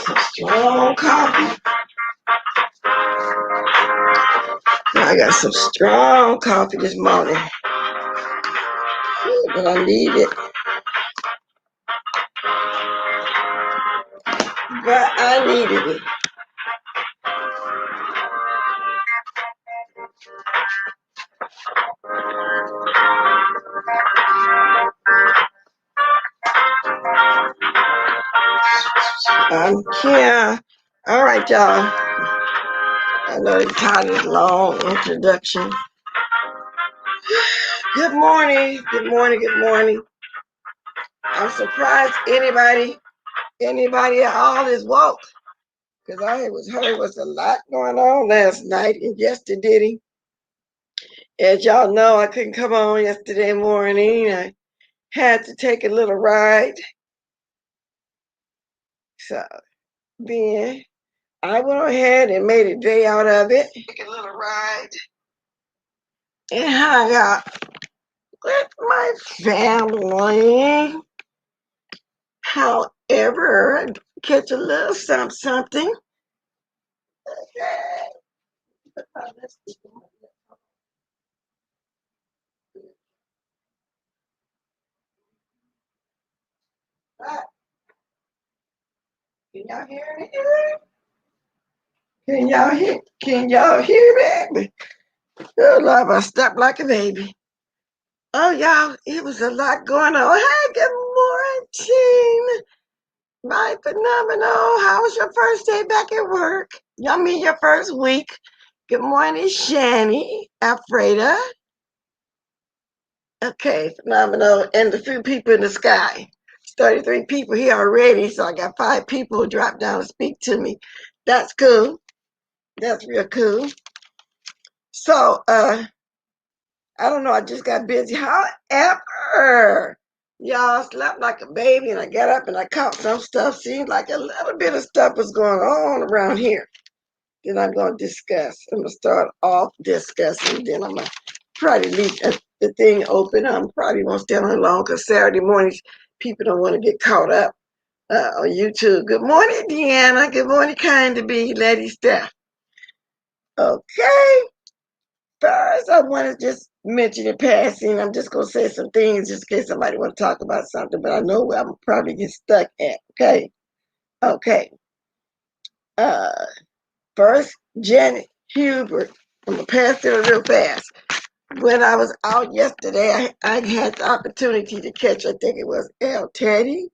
Some strong coffee. I got some strong coffee this morning, but I need it. But I needed it. Yeah. All right, y'all. I know it's tired of this long introduction. Good morning. Good morning. Good morning. I'm surprised anybody at all is woke. Because I heard was a lot going on last night and yesterday. As y'all know, I couldn't come on yesterday morning. I had to take a little ride. So then I went ahead and made a day out of it. Take a little ride and hung out with my family. However, catch a little something. Okay. Can y'all hear me? Can y'all hear me? Oh Lord, I stepped like a baby. Oh y'all, it was a lot going on. Hey, good morning. My phenomenal. How was your first day back at work? Y'all mean your first week. Good morning, Shani, Alfreda. Okay, phenomenal. And the few people in the sky. It's 33 people here already, so I got 5 people who dropped down to speak to me. That's cool. That's real cool. So, I don't know, I just got busy. However, y'all slept like a baby and I got up and I caught some stuff. Seemed like a little bit of stuff was going on around here. Then I'm going to discuss. I'm going to start off discussing. Then I'm going to probably leave the thing open. I'm probably won't stay on long because Saturday mornings people don't want to get caught up on YouTube. Good morning, Deanna. Good morning, Kind to Be, Lady Steph. Okay. First, I want to just mention in passing. I'm just going to say some things just in case somebody want to talk about something, but I know where I'm probably get stuck at. Okay. Okay. Uh, First, Janet Hubert. I'm going to pass it real fast. When I was out yesterday, I had the opportunity to catch, I think it was El Teddy.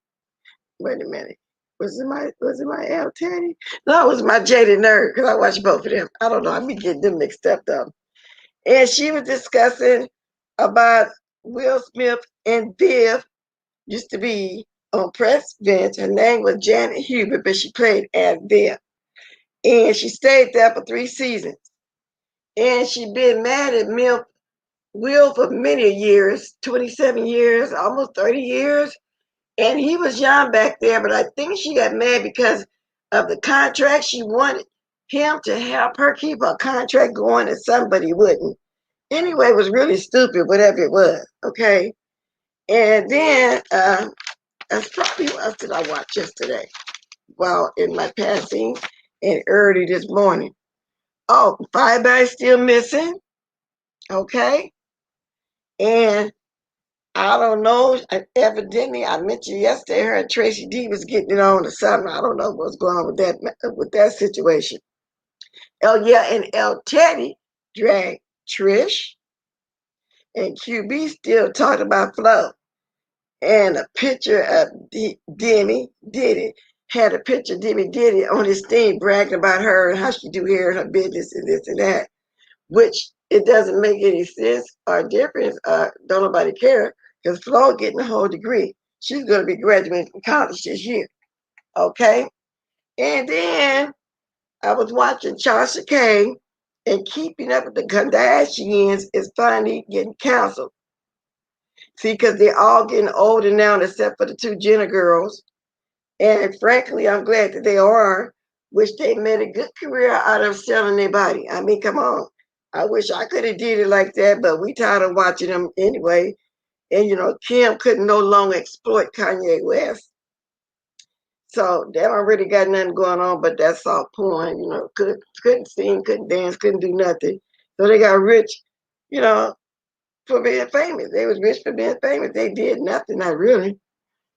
Wait a minute. Was it my El Teddy? No, it was my Jaded Nerd because I watched both of them. I don't know. I be getting them mixed up though. And she was discussing about Will Smith and Viv used to be on press bench. Her name was Janet Hubert, but she played as Viv. And she stayed there for 3 seasons. And she been mad at Will for many years, 27 years, almost 30 years. And he was young back there, but I think she got mad because of the contract. She wanted him to help her keep her contract going and somebody wouldn't. Anyway, it was really stupid, whatever it was. Okay. And then that's probably what else did I watch yesterday? Well, in my passing and early this morning. Oh, Fireback still missing. Okay. And I don't know. Evidently, I mentioned yesterday her and Tracy D was getting it on or something. I don't know what's going on with that situation. Oh yeah, and El Teddy dragged Trish, and QB still talking about Flo. And a picture of Demi Diddy had a picture of Demi Diddy on his thing bragging about her and how she do hair and her business and this and that, which it doesn't make any sense or difference. Don't nobody care because Flo getting a whole degree. She's going to be graduating from college this year. Okay. And then I was watching Tasha K and Keeping Up with the Kardashians is finally getting canceled. See, because they're all getting older now, except for the two Jenner girls. And frankly, I'm glad that they are, which they made a good career out of selling their body. I mean, come on. I wish I could have did it like that, but we tired of watching them anyway. And Kim couldn't no longer exploit Kanye West. So they already got nothing going on, but that's all porn, couldn't sing, couldn't dance, couldn't do nothing. So they got rich, you know, for being famous. They was rich for being famous. They did nothing, not really.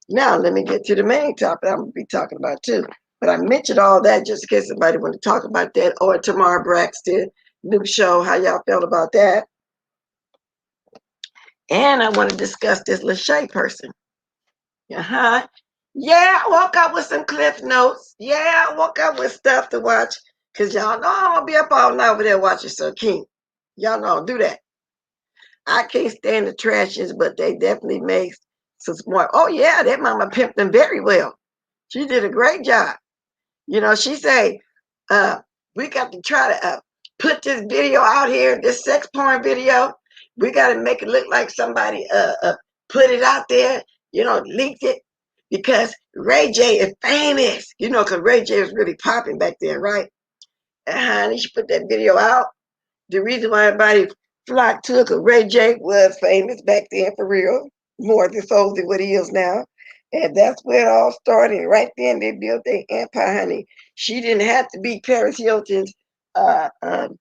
Now let me get to the main topic I'm gonna be talking about too. But I mentioned all that just in case somebody want to talk about that, or Tamar Braxton new show. How y'all felt about that? And I want to discuss this Lachey person. Uh-huh. Yeah, I woke up with some cliff notes. Yeah, I woke up with stuff to watch. Cause y'all know I'm gonna be up all night over there watching Sir King. Y'all know I'll do that. I can't stand the trashes, but they definitely make some smart. Oh yeah, that mama pimped them very well. She did a great job. She say, we got to try to put this video out here, this sex porn video. We got to make it look like somebody put it out there, leaked it, because Ray J is famous, because Ray J was really popping back then, right? And honey, she put that video out. The reason why everybody flocked to it, because Ray J was famous back then for real, more than so than what he is now. And that's where it all started. Right then, they built their empire, honey. She didn't have to be Paris Hilton's uh, um,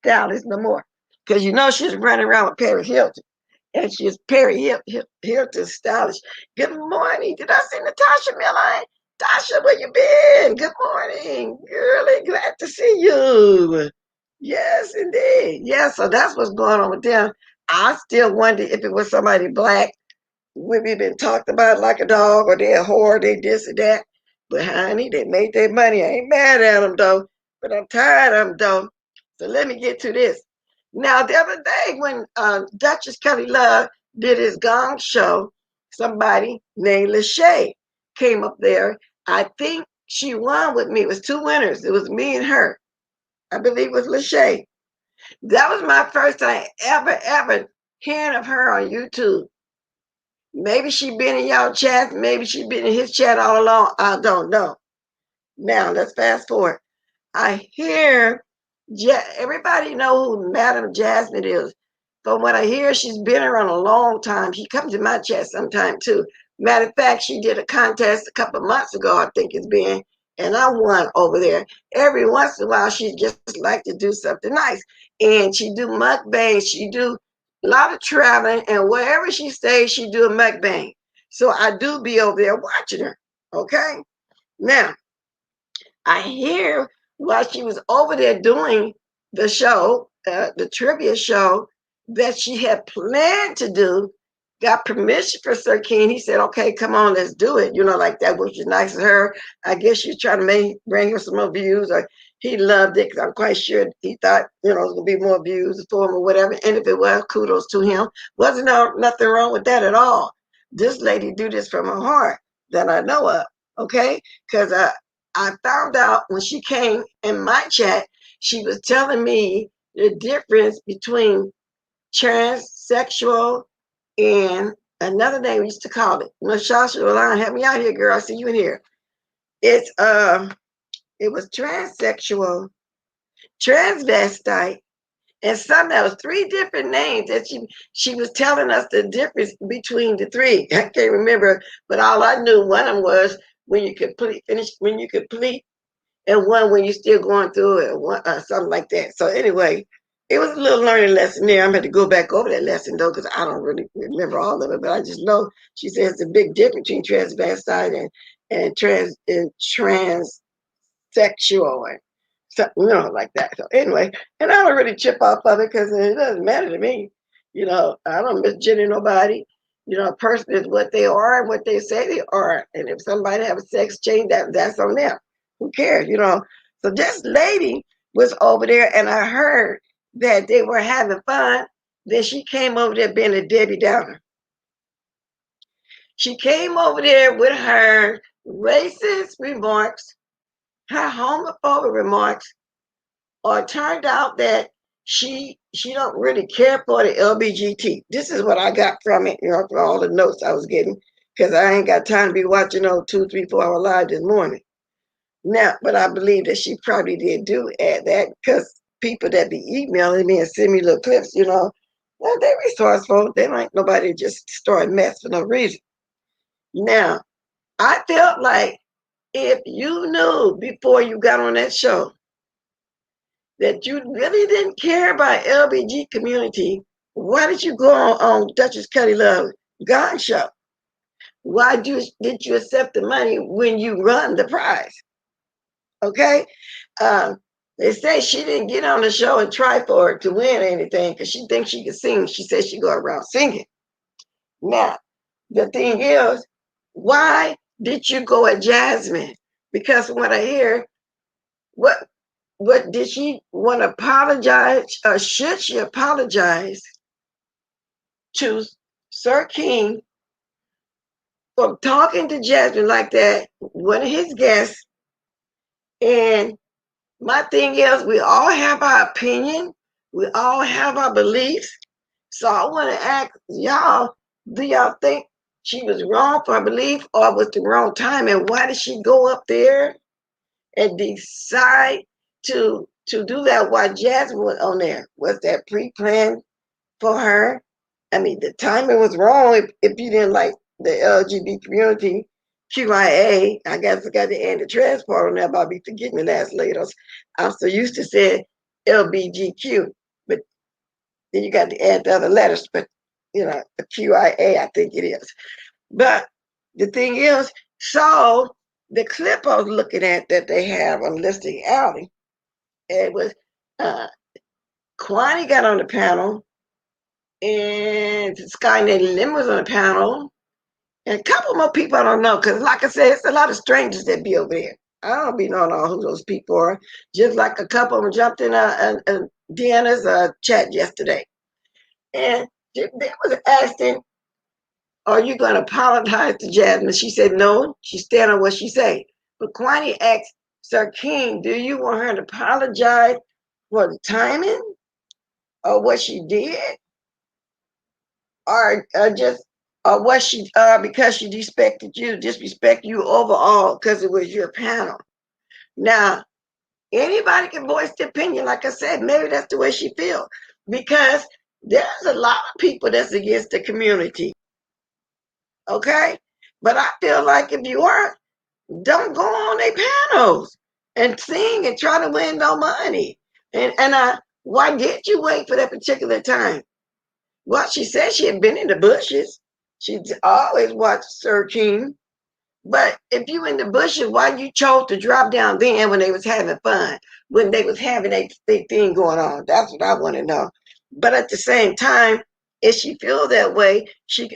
stylist no more. Because she's running around with Paris Hilton. And she's Hilton's stylist. Good morning. Did I see Natasha Miller? Tasha, where you been? Good morning. Girlie, glad to see you. Yes, indeed. Yeah, so that's what's going on with them. I still wonder if it was somebody black. Would we been talked about like a dog, or they a whore, they this and that. But honey, they made their money. I ain't mad at them though, but I'm tired of them though. So let me get to this. Now, the other day when Duchess Kelly Love did his Gong show, somebody named Lachey came up there. I think she won with me. It was two winners. It was me and her. I believe it was Lachey. That was my first time ever hearing of her on YouTube. Maybe she been in y'all chat. Maybe she been in his chat all along. I don't know. Now let's fast forward. I hear everybody know who Madam Jasmine is. From what I hear, she's been around a long time. She comes in my chat sometime too. Matter of fact, she did a contest a couple of months ago, I think it's been, and I won over there. Every once in a while, she just like to do something nice, and she do mukbangs. She do a lot of traveling, and wherever she stays, she do a mukbang. So I do be over there watching her. Okay, now I hear while she was over there doing the show, the trivia show, that she had planned to do, got permission for Sir King. He said, okay, come on, let's do it. You know, like that, which is nice of her. I guess she's trying to bring her some more views, or he loved it because I'm quite sure he thought, you know, it was going to be more views for him or whatever. And if it was, kudos to him. Wasn't nothing wrong with that at all. This lady do this from her heart that I know of, okay? Because I found out when she came in my chat, she was telling me the difference between transsexual and another name we used to call it. Nashasha Line, help me out here, girl. I see you in here. It's it was transsexual, transvestite, and something that was three different names that she was telling us the difference between the three. I can't remember, but all I knew one of them was when you complete finish when you complete, and one when you're still going through it, something like that. So anyway, it was a little learning lesson there. I'm going to go back over that lesson though, because I don't really remember all of it, but I just know she says it's a big difference between transvestite and transsexual and something, you know, like that. So anyway, and I don't really chip off of it because it doesn't matter to me. You know, I don't misgender nobody. You know, a person is what they are and what they say they are. And if somebody have a sex change, that's on them. Who cares, you know? So this lady was over there, and I heard that they were having fun. Then she came over there being a Debbie Downer. She came over there with her racist remarks, her homophobic remarks, or it turned out that she don't really care for the LBGT. This is what I got from it, you know, from all the notes I was getting, because I ain't got time to be watching 2, 3, 4 hour live this morning. Now, but I believe that she probably did do add that because people that be emailing me and send me little clips, you know, well, they're resourceful. They like nobody just start mess for no reason. Now, I felt like if you knew before you got on that show that you really didn't care about LBG community, why did you go on Duchess Cuddy Love Gone Show? Why did you accept the money when you run the prize? Okay? They say she didn't get on the show and try for it to win anything because she thinks she can sing. She says she go around singing. Now, the thing is, why did you go at Jasmine? Because from what I hear, what did she want to apologize, or should she apologize to Sir King for talking to Jasmine like that, one of his guests? And my thing is, we all have our opinion, we all have our beliefs. So I want to ask y'all, do y'all think she was wrong for her belief, or was the wrong time? And why did she go up there and decide to do that while Jasmine was on there? Was that pre-planned for her? I mean, the timing was wrong if you didn't like the LGBT community. QIA, I guess I got to add the trans part on there, but I'll be forgetting the last letters. I'm so used to saying LBGQ, but then you got to add the other letters, but you know, the QIA, I think it is. But the thing is, so the clip I was looking at that they have on Listing Alley, it was Kwani got on the panel, and this guy named Lim was on the panel, and a couple more people I don't know, because like I said, it's a lot of strangers that be over there. I don't be knowing all who those people are. Just like a couple of them jumped in Deanna's chat yesterday. And they was asking, are you going to apologize to Jasmine? She said no. She stand on what she said. But Kwani asked Sir King, do you want her to apologize for the timing or what she did? Or just or what she because she disrespect you overall because it was your panel. Now, anybody can voice their opinion. Like I said, maybe that's the way she feels. Because there's a lot of people that's against the community. Okay? But I feel like if you are, don't go on their panels and sing and try to win no money. And why did you wait for that particular time? Well, she said she had been in the bushes. She always watched Sir King. But if you in the bushes, why you chose to drop down then when they was having fun, when they was having a big thing going on? That's what I want to know. But at the same time, if she feel that way,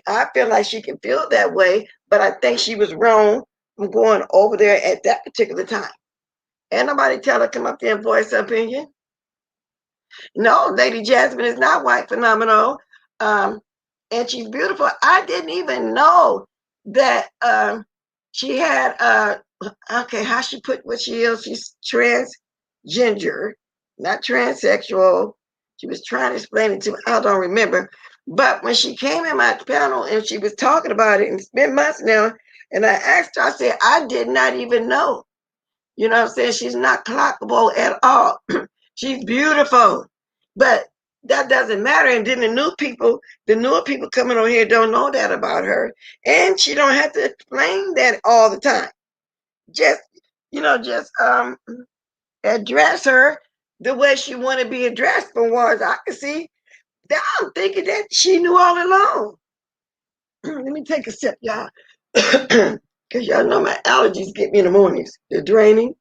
I feel like she can feel that way. But I think she was wrong from going over there at that particular time. Ain't nobody tell her come up there and voice her opinion. No, Lady Jasmine is not white phenomenal. Um, and she's beautiful. I didn't even know that she had okay, how she put what she is. She's transgender, not transsexual. She was trying to explain it to me. I don't remember. But when she came in my panel and she was talking about it, and it's been months now, and I asked her, I said, I did not even know. You know what I'm saying? She's not clockable at all. She's beautiful. But that doesn't matter. And then the newer people coming on here don't know that about her. And she don't have to explain that all the time. Just, just address her the way she want to be addressed. From what I can see, I'm thinking that she knew all along. Let me take a sip, y'all. Because y'all know my allergies get me in the mornings. They're draining.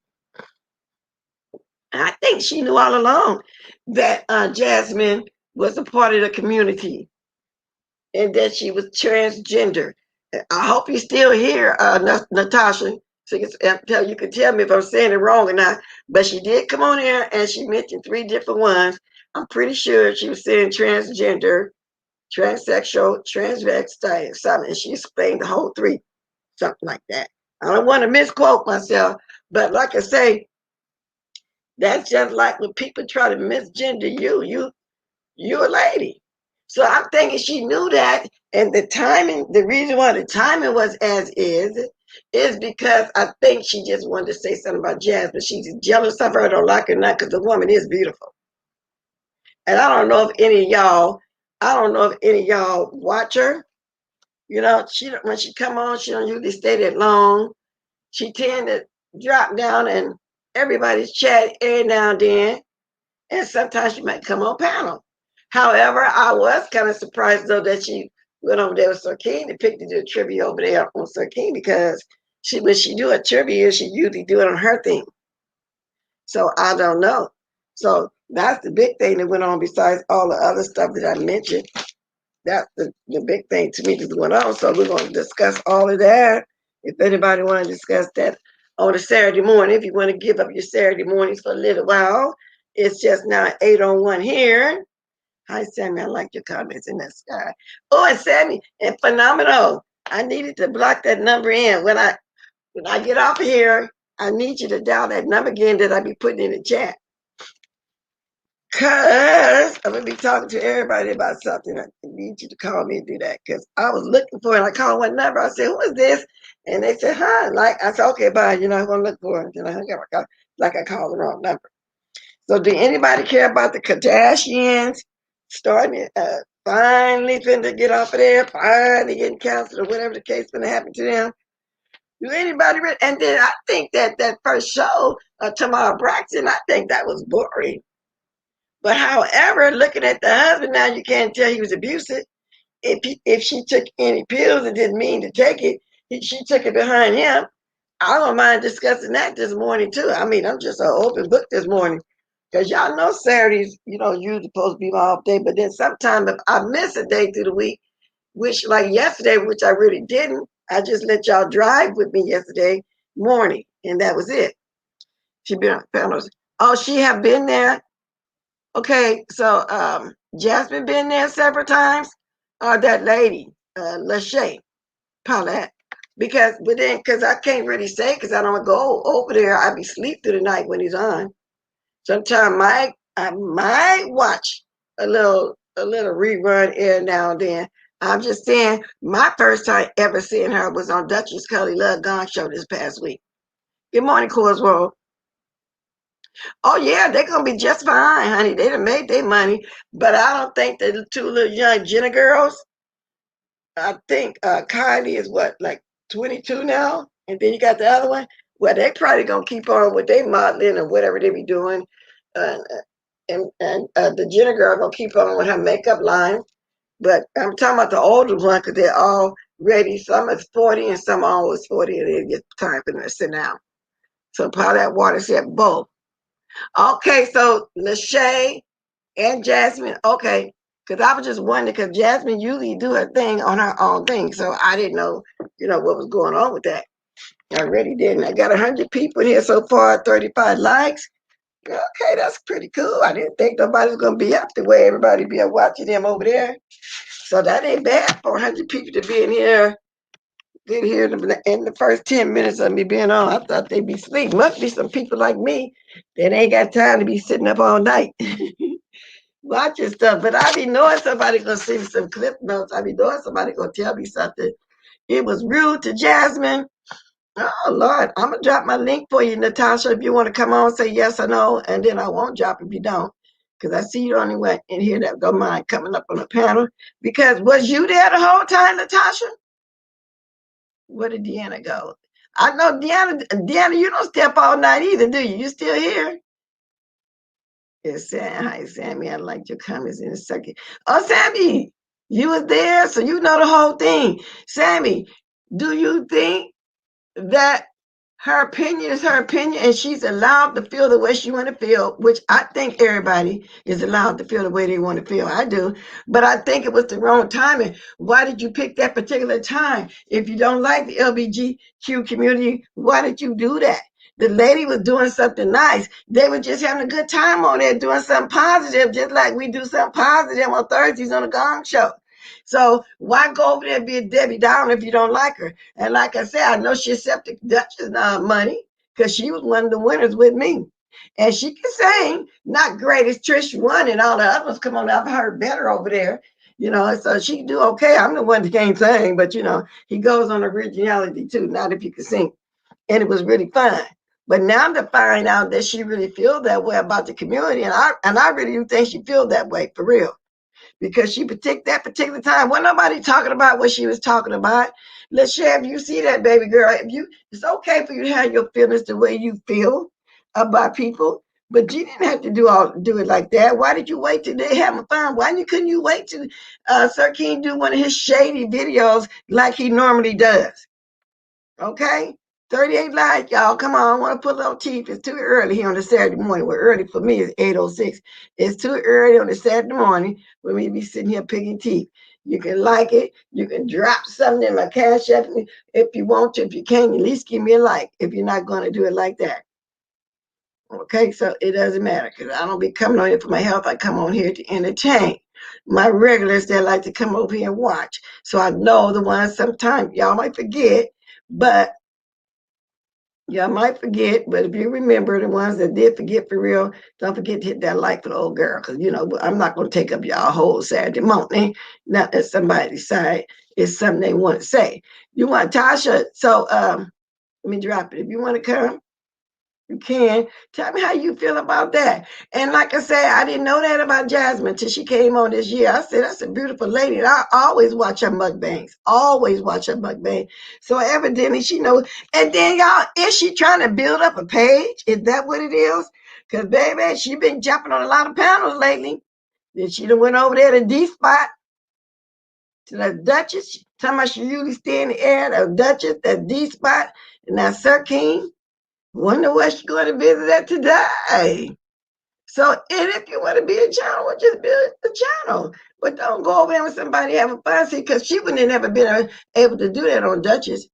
I think she knew all along that Jasmine was a part of the community and that she was transgender. I hope you're still here, Natasha. So you can tell me if I'm saying it wrong or not. But she did come on here and she mentioned three different ones. I'm pretty sure she was saying transgender, transsexual, transvestite, something. And she explained the whole three, something like that. I don't want to misquote myself, but like I say, that's just like when people try to misgender you're a lady. So I'm thinking she knew that, and the timing, the reason why the timing was as is because I think she just wanted to say something about Jazz, but she's jealous of her, don't like her not, because the woman is beautiful. And I don't know if any of y'all watch her. You know, she when she come on, she don't usually stay that long. She tend to drop down and everybody's chat every now and then, and sometimes she might come on panel. However, I was kind of surprised though that she went over there with Sir King to pick to do a trivia over there on Sir King because when she do a trivia, she usually do it on her thing. So I don't know. So that's the big thing that went on besides all the other stuff that I mentioned. That's the big thing to me that's going on. So we're going to discuss all of that. If anybody want to discuss that on a Saturday morning, if you want to give up your Saturday mornings for a little while, it's just now 8:01 here. Hi, Sammy. I like your comments in the sky. Oh, and Sammy, and phenomenal. I needed to block that number in. When I get off of here, I need you to dial that number again that I be putting in the chat. Cause I'm gonna be talking to everybody about something. I need you to call me and do that. Cause I was looking for it. I called one number. I said, "Who is this?" And they said, "Hi." Like I said, "Okay, bye." You know, I'm gonna look for it. And I hung up. Like I called the wrong number. So, do anybody care about the Kardashians starting finally finna get off of there, finally getting canceled or whatever the case gonna happen to them? Do anybody? And then I think that first show, Tamar Braxton, I think that was boring. But however, looking at the husband now, you can't tell he was abusive. If she took any pills and didn't mean to take it, she took it behind him. I don't mind discussing that this morning too. I mean, I'm just an open book this morning because y'all know Saturdays, you're supposed to be my off day. But then sometimes if I miss a day through the week, which like yesterday, which I really didn't, I just let y'all drive with me yesterday morning, and that was it. She been on panels. Oh, she have been there. Okay, so Jasmine been there several times. That lady, Lachey Paulette, because I can't really say because I don't go over there. I be sleep through the night when he's on. Sometimes I might watch a little rerun every now and then. I'm just saying, my first time ever seeing her was on Duchess Cully Love Gone show this past week. Good morning, Corswell. Oh yeah, they're gonna be just fine, honey. They done made their money, but I don't think the two little young Jenna girls. I think Kylie is what, like 22 now, and then you got the other one. Well, they probably gonna keep on with their modeling or whatever they be doing, uh, and the Jenna girl gonna keep on with her makeup line. But I'm talking about the older one because they're all ready. Some is 40 and some always 40, and they get time for them to sit down. So Paulette Water said both. Okay, so Lachey and Jasmine. Okay, because I was just wondering because Jasmine usually do her thing on her own thing, so I didn't know, what was going on with that. I really didn't. I got 100 people here so far, 35 likes. Okay, that's pretty cool. I didn't think nobody was gonna be up the way everybody be watching them over there. So that ain't bad for 100 people to be in here. Get here in the first 10 minutes of me being on. I thought they'd be asleep. Must be some people like me that ain't got time to be sitting up all night watching stuff. But I be knowing somebody gonna send me some clip notes. I be knowing somebody gonna tell me something. It was rude to Jasmine. Oh Lord, I'm gonna drop my link for you, Natasha. If you want to come on, say yes or no, and then I won't drop if you don't, because I see you only went in here that don't mind coming up on the panel. Because was you there the whole time, Natasha? Where did Deanna go? I know Deanna, you don't step all night either, do you? You still here? Yes, Sam. Hi, Sammy. I like your comments in a second. Oh, Sammy, you was there, so you know the whole thing. Sammy, do you think that her opinion is her opinion and she's allowed to feel the way she want to feel, which I think everybody is allowed to feel the way they want to feel? I do. But I think it was the wrong timing. Why did you pick that particular time? If you don't like the LBGQ community, why did you do that? The lady was doing something nice. They were just having a good time on there, doing something positive, just like we do something positive on Thursdays on the Gong Show. So why go over there and be a Debbie Downer if you don't like her? And like I said, I know she accepted Dutch's money because she was one of the winners with me. And she can sing, not great as Trish won and all the others. Come on, I've heard better over there. So she can do okay. I'm the one that can't sing, but he goes on originality too, not if you can sing. And it was really fun. But now to find out that she really feels that way about the community, and I really do think she feels that way for real, because she that particular time wasn't nobody talking about what she was talking about. Let's share. If you see that, baby girl, it's okay for you to have your feelings the way you feel about people, but you didn't have to do it like that. Why did you wait till they having fun? Why couldn't you wait till Sir King do one of his shady videos like he normally does? Okay. 38 likes, y'all. Come on, I want to put on teeth. It's too early here on a Saturday morning. Well, early for me is 8:06. It's too early on a Saturday morning for me to be sitting here picking teeth. You can like it. You can drop something in my Cash App if you want to. If you can, at least give me a like if you're not going to do it like that. Okay, so it doesn't matter because I don't be coming on here for my health. I come on here to entertain my regulars that like to come over here and watch. So I know the ones sometimes y'all might forget, but y'all might forget, but if you remember the ones that did forget for real, don't forget to hit that like for the old girl, because I'm not going to take up y'all whole Saturday morning. Not that somebody decide it's something they want to say. You want Tasha? So let me drop it. If you want to come, you can. Tell me how you feel about that. And like I said, I didn't know that about Jasmine till she came on this year. I said, that's a beautiful lady. And I always watch her mukbangs. Always watch her mukbang. So evidently she knows. And then y'all, is she trying to build up a page? Is that what it is? Because baby, she been jumping on a lot of panels lately. Then she done went over there to D Spot to the Duchess. Talking about she usually stay in the air. The Duchess, that D Spot, and that Sir King. Wonder where she's going to visit at today. So, and if you want to be a channel, well, just build a channel. But don't go over there with somebody having fun. See, because she wouldn't have never been able to do that on Duchess.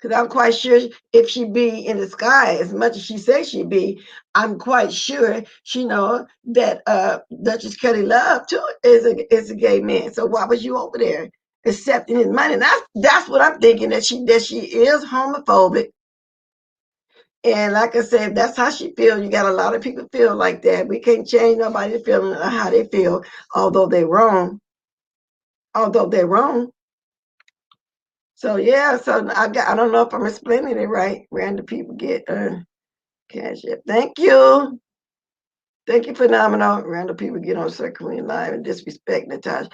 Because I'm quite sure if she be in the sky as much as she says she be, I'm quite sure she know that Duchess Kelly Love too is a gay man. So why was you over there accepting his money? And that's what I'm thinking, that she is homophobic. And like I said, that's how she feels. You got a lot of people feel like that. We can't change nobody's feeling or how they feel, although they're wrong. Although they're wrong. So yeah, so I don't know if I'm explaining it right. Random people get Cash App. Thank you. Thank you, Phenomenal. Random people get on Sir Queen Live and disrespect Natasha.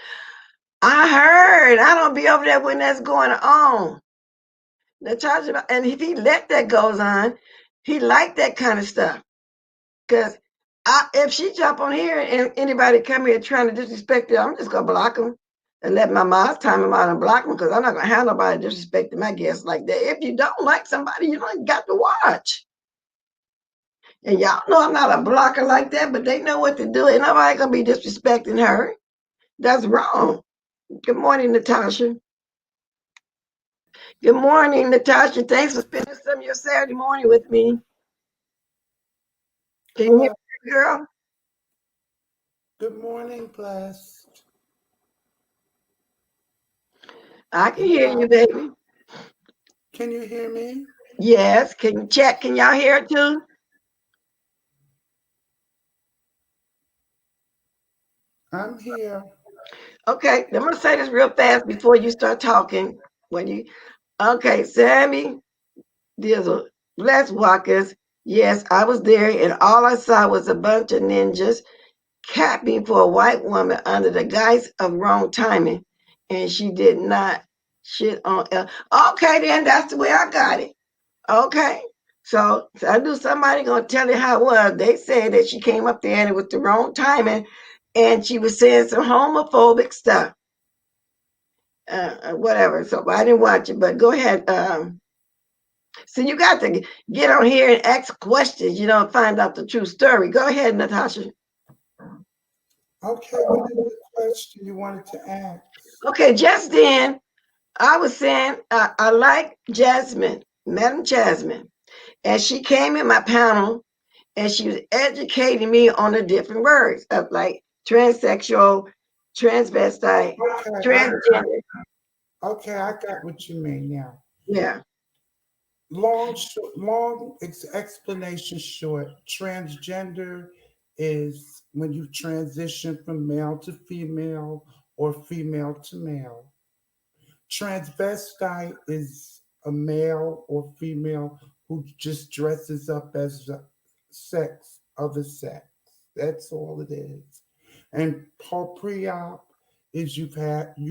I heard. I don't be over there when that's going on. Natasha, and if he let that goes on, he like that kind of stuff. Cause if she jump on here and anybody come here trying to disrespect her, I'm just gonna block them and let my mom's time them out and block them because I'm not gonna have nobody disrespecting my guests like that. If you don't like somebody, you don't got to watch. And y'all know I'm not a blocker like that, but they know what to do. Ain't nobody gonna be disrespecting her. That's wrong. Good morning, Natasha. Good morning, Natasha. Thanks for spending some of your Saturday morning with me. Can you hear Hello. me, girl? Good morning, Blessed. I can hear you, Hello. baby. Can you hear me? Yes. Can you check? Can y'all hear it too? I'm here. Okay. I'm gonna say this real fast before you start talking. When you okay, Sammy Dizzle, Bless Walkers. Yes, I was there, and all I saw was a bunch of ninjas capping for a white woman under the guise of wrong timing, and she did not shit on. Okay, then that's the way I got it. Okay. So I knew somebody gonna tell you how it was. They said that she came up there and it was the wrong timing, and she was saying some homophobic stuff. Whatever. So I didn't watch it, but go ahead. So you got to get on here and ask questions, find out the true story. Go ahead, Natasha. Okay, what is the question you wanted to ask? Okay, just then I was saying I like Jasmine, Madam Jasmine, and she came in my panel and she was educating me on the different words of like transsexual, transvestite, Okay, transgender. I got what you mean now. Yeah, Explanation short. Transgender is when you transition from male to female or female to male. Transvestite is a male or female who just dresses up as a sex other sex. That's all it is. And pre-op is you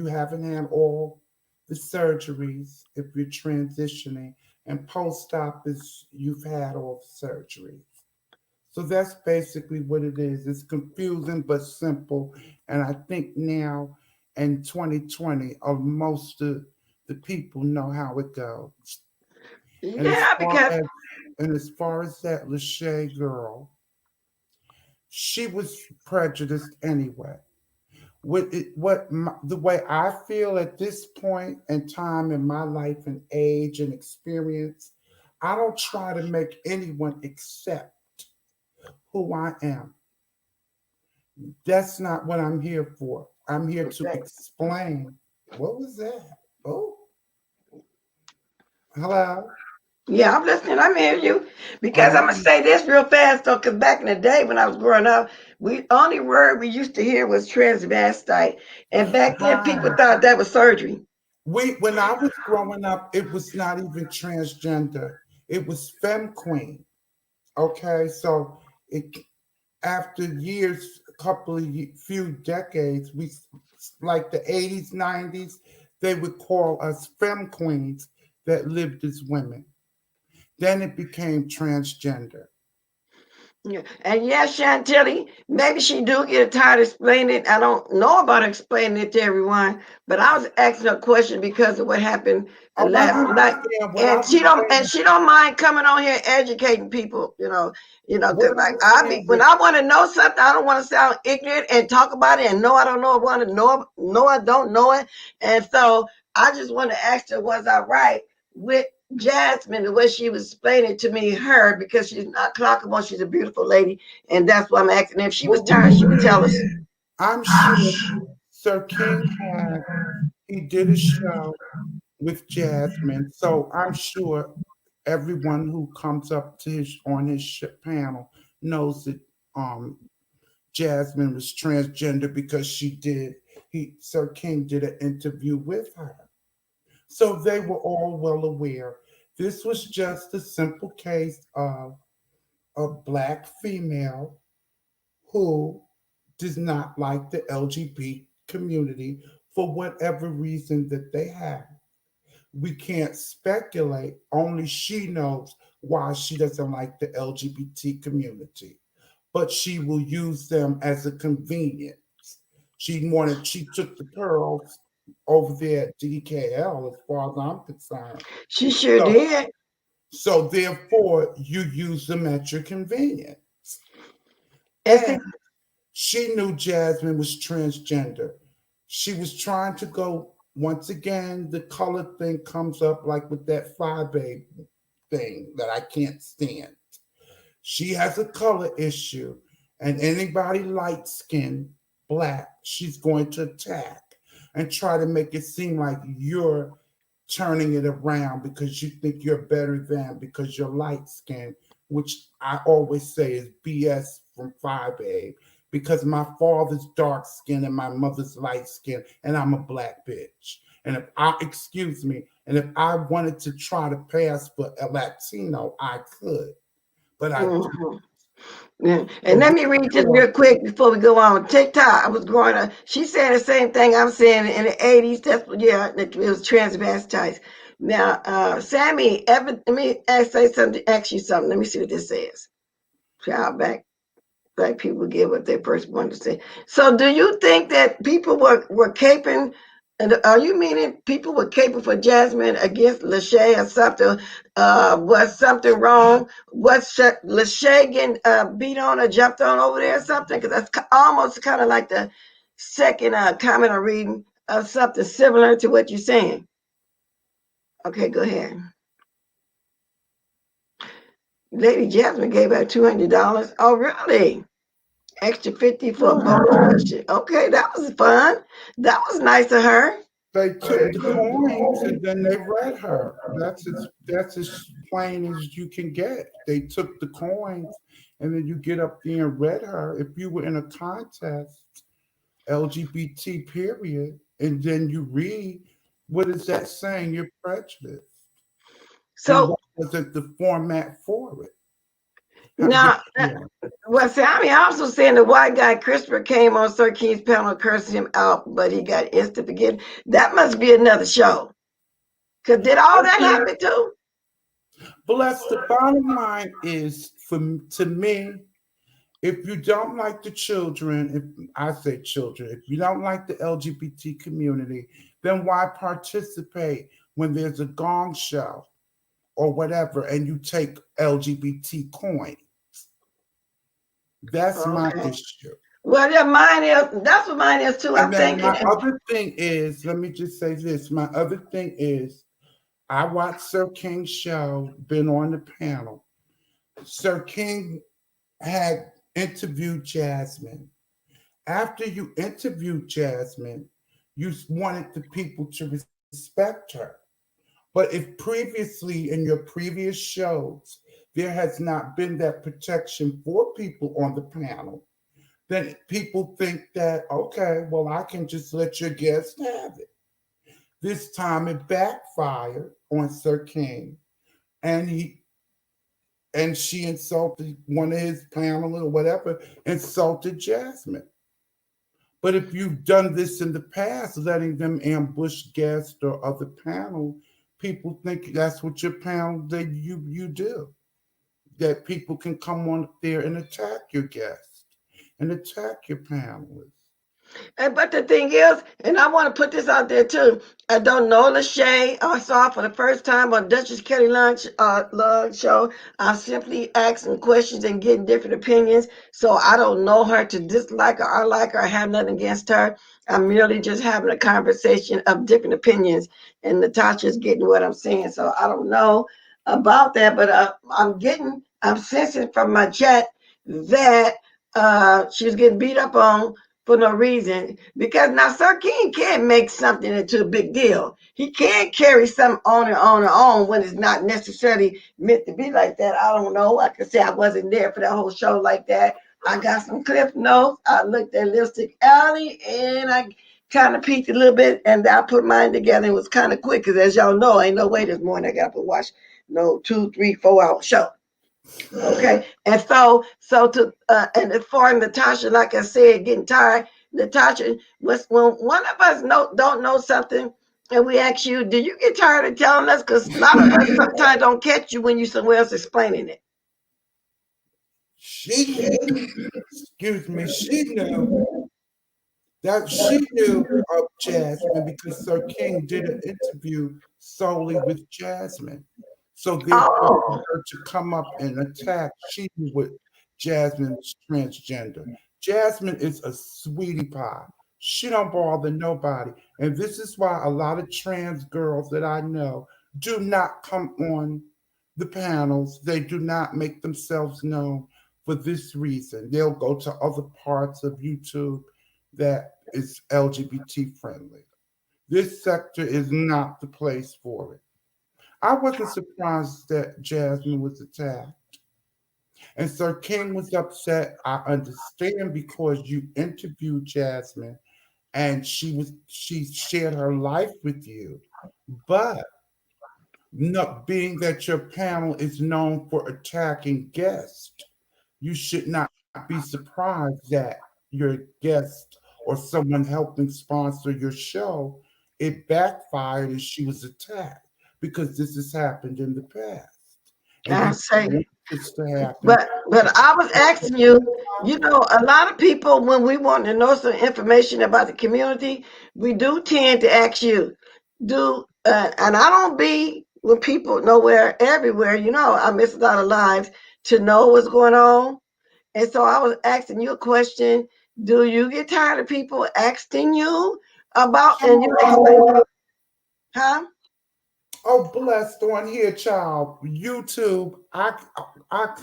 haven't had all the surgeries if you're transitioning, and post-op is you've had all the surgeries. So that's basically what it is. It's confusing but simple. And I think now in 2020, most of the people know how it goes. And as yeah, far because as that Lachey girl, she was prejudiced anyway. The way I feel at this point in time in my life and age and experience, I don't try to make anyone accept who I am. That's not what I'm here for. I'm here to explain. What was that? Oh, hello. yeah, I'm listening. I'm hearing you. Because I'm gonna Um, say this real fast though, because back in the day when I was growing up, we only word we used to hear was transvestite, and back then people hi. thought that was surgery. When I was growing up, it was not even transgender. It was femme queen. Okay, so it after years, a couple of few decades, we like the 80s, 90s, they would call us femme queens that lived as women. Then it became transgender. Yeah. And yes, Chantilly, maybe she do get tired of explaining it. I don't know about explaining it to everyone, but I was asking a question because of what happened Oh, I last night. understand what I And was saying. she don't mind coming on here educating people, What because I'm like I be saying when with I want to know something, I don't want to sound ignorant and talk about it and no, I don't know, I want to know, no, I don't know it. And so I just want to ask her, was I right with Jasmine, the way she was explaining to me, her, because she's not clockable, she's a beautiful lady, and that's why I'm asking. If she was what we tired, she would tell us. I'm sure Sir King he did a show with Jasmine, so I'm sure everyone who comes up to his on his panel knows that um Jasmine was transgender because she did he Sir King did an interview with her. So they were all well aware. This was just a simple case of a black female who does not like the LGBT community for whatever reason that they have. we can't speculate. Only she knows why she doesn't like the LGBT community. But she will use them as a convenience. She took the pearls over there at DKL as far as I'm concerned. She sure So, did. so therefore, you use them at your convenience. And And see, she knew Jasmine was transgender. She was trying to go, once again, the color thing comes up like with that Fly Babe thing that I can't stand. She has a color issue, and anybody light skinned, black, she's going to attack and try to make it seem like you're turning it around because you think you're better than because you're light skinned, which I always say is BS from Five A because my father's dark skin and my mother's light skin, and I'm a black bitch. And if I, excuse me, and if I wanted to try to pass for a Latino, I could, but I don't. mhm. Yeah. And So let me read this therefore, real quick before we go on. TikTok, I was growing up. She's saying the same thing I'm saying in the 80s. That's what, yeah, it was transvestites. Now, Sammy, let me ask you something. Let me see what this says. Child back. Black people give what they first wanted to say. So, do you think that people were caping? And are you meaning people were caping for Jasmine against Lachey or something? Was something wrong? Was Lachey getting beat on or jumped on over there or something? Because that's almost kind of like the second comment I'm reading of something similar to what you're saying. Okay, go ahead. Lady Jasmine gave out $200. Oh, really? Extra 50 for a bonus question. Okay, that was fun. That was nice of her. they took the coins and then they read her. That's as plain as you can get. They took the coins and then you get up there and read her. If you were in a contest, LGBT period, and then you read, what is that saying? You're prejudiced. And So what wasn't the format for it? now, Yeah. well, Sammy also saying the white guy Christopher came on Sir King's panel, cursing him out, but he got instant forgiveness. That must be another show. Cause did all that happen too? Bless, the bottom line is to me, if you don't like the children, if I say children, if you don't like the LGBT community, then why participate when there's a gong show or whatever and you take LGBT coins? That's my Okay. issue. Well, yeah, mine is. That's what mine is too. And I'm then thinking. my other thing is, let me just say this. My other thing is, I watched Sir King's show, been on the panel. Sir King had interviewed Jasmine. After you interviewed Jasmine, you wanted the people to respect her. But if previously in your previous shows, there has not been that protection for people on the panel, then people think that, okay, well, I can just let your guest have it. This time it backfired on Sir King, and she insulted one of his panel or whatever, insulted Jasmine. But if you've done this in the past, letting them ambush guests or other panel, people think that's what your panel that you do. That people can come on up there and attack your guests and attack your panelists. But the thing is, and I want to put this out there too. I don't know Lachey. I saw her for the first time on Duchess Kelly Love show. I'm simply asking questions and getting different opinions. So I don't know her to dislike her or like her. I have nothing against her. I'm merely just having a conversation of different opinions, and Natasha's getting what I'm saying. So I don't know about that, but I'm sensing from my chat that she was getting beat up on for no reason. Because now Sir King can make something into a big deal. He can carry something on when it's not necessarily meant to be like that. I don't know. Like I said, I wasn't there for that whole show like that. I got some cliff notes. I looked at Lipstick Alley and I kind of peeked a little bit and I put mine together. It was kind of quick because as y'all know, ain't no way this morning I got to watch no 2, 3, 4 hour show. Okay, and so to and for Natasha, like I said, getting tired. Natasha was when one of us don't know something. And we ask you, do you get tired of telling us? Because a lot of us sometimes don't catch you when you somewhere else explaining it. She excuse me, she knew of Jasmine because Sir King did an interview solely with Jasmine. So therefore, for Oh, her to come up and attack, she knew what Jasmine was transgender. Jasmine is a sweetie pie. She don't bother nobody. And this is why a lot of trans girls that I know do not come on the panels. They do not make themselves known for this reason. They'll go to other parts of YouTube that is LGBT friendly. This sector is not the place for it. I wasn't surprised that Jasmine was attacked. And Sir King was upset. I understand because you interviewed Jasmine and she shared her life with you. But not being that your panel is known for attacking guests, you should not be surprised that your guest or someone helping sponsor your show, it backfired and she was attacked because this has happened in the past. And I you don't say. want this to happen. But I was asking you, you know, a lot of people when we want to know some information about the community, we do tend to ask you, and I don't be with people nowhere, everywhere. You know, I miss a lot of lives to know what's going on. And so I was asking you a question. Do you get tired of people asking you about and you explain, huh? Oh, blessed on here, child. YouTube, I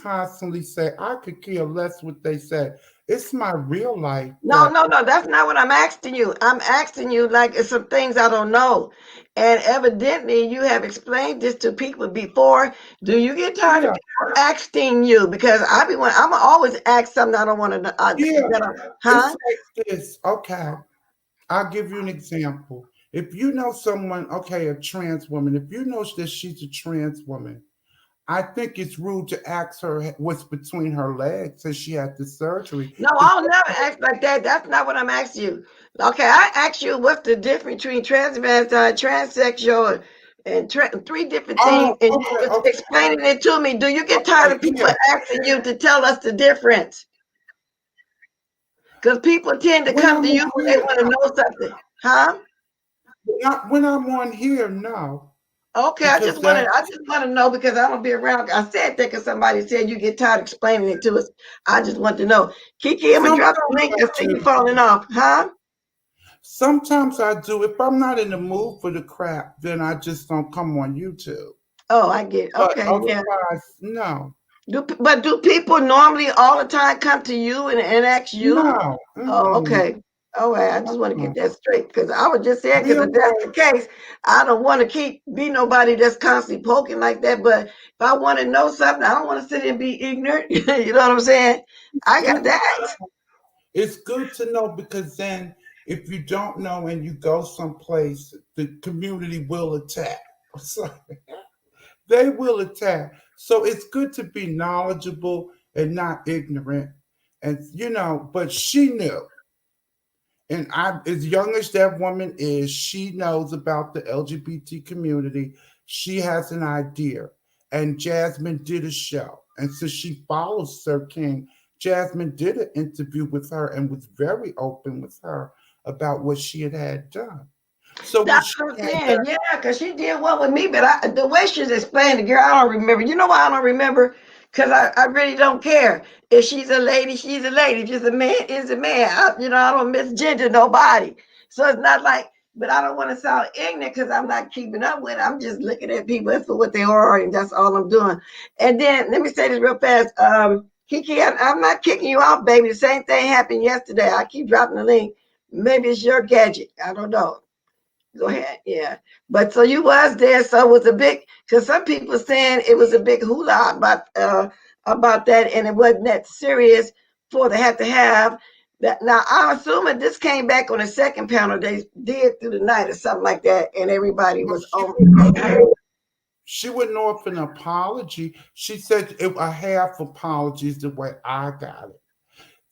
constantly say I could care less what they say. It's my real life No, that no, no, that's not what I'm asking you. I'm asking you like it's some things I don't know. And evidently you have explained this to people before. Do you get tired of yeah, people asking you? Because I'm always ask something I don't want to know. yeah. Huh? It's like this. Okay. I'll give you an example. If you know someone, okay, a trans woman, if you know that she's a trans woman, I think it's rude to ask her what's between her legs since she had the surgery. No, 'Cause I'll never ask like that. That's not what I'm asking you. Okay, I asked you what's the difference between transvestite, transsexual, and three different oh, things, and you okay, was okay, explaining it to me. Do you get tired okay, of people yeah. asking you to tell us the difference? Because people tend to When come I'm to you on when they here, want to know something. Huh? when I'm on here, no, Okay, because I that's just want to know because I don't be around. I said that because somebody said you get tired of explaining it to us. I just want to know. Kiki, I'm gonna drop the sometimes link. I I see do. you falling off. Huh? Sometimes I do. If I'm not in the mood for the crap, then I just don't come on YouTube. Oh, I get it. But Okay, yeah. otherwise, no, Do people normally all the time come to you and ask you? no. Oh, Mm-mm, okay. All right. I just want to get uh-uh. that straight because I was just saying We because if that's avoid. the case, I don't want to be nobody that's constantly poking like that. But if I want to know something, I don't want to sit and be ignorant. You know what I'm saying? It's I good. got that. It's good to know because then, if you don't know and you go someplace, the community will attack. So they will attack. So it's good to be knowledgeable and not ignorant. And but she knew. And I, as young as that woman is, she knows about the LGBT community. She has an idea. And Jasmine did a show. And since she follows Sir King, Jasmine did an interview with her and was very open with her about what she had done. So when That's she what I'm had saying. that, Yeah, because she did one with me, but the way she's explained the girl, I don't remember. You know why I don't remember? Because I really don't care. If she's a lady, she's a lady. If she's a man, is a man. I don't misgender nobody. So it's not like, but I don't want to sound ignorant because I'm not keeping up with it. I'm just looking at people for what they are, and that's all I'm doing. And then let me say this real fast. Kiki, I'm not kicking you out, baby. The same thing happened yesterday. I keep dropping the link. Maybe it's your gadget. I don't know. Go ahead, yeah. But so you was there, so it was a big because some people saying it was a big hula about that, and it wasn't that serious for they had to have that. Now I'm assuming this came back on the second panel they did through the night or something like that, and everybody well, was on. she wouldn't offer an apology. She said a half apology is the way I got it.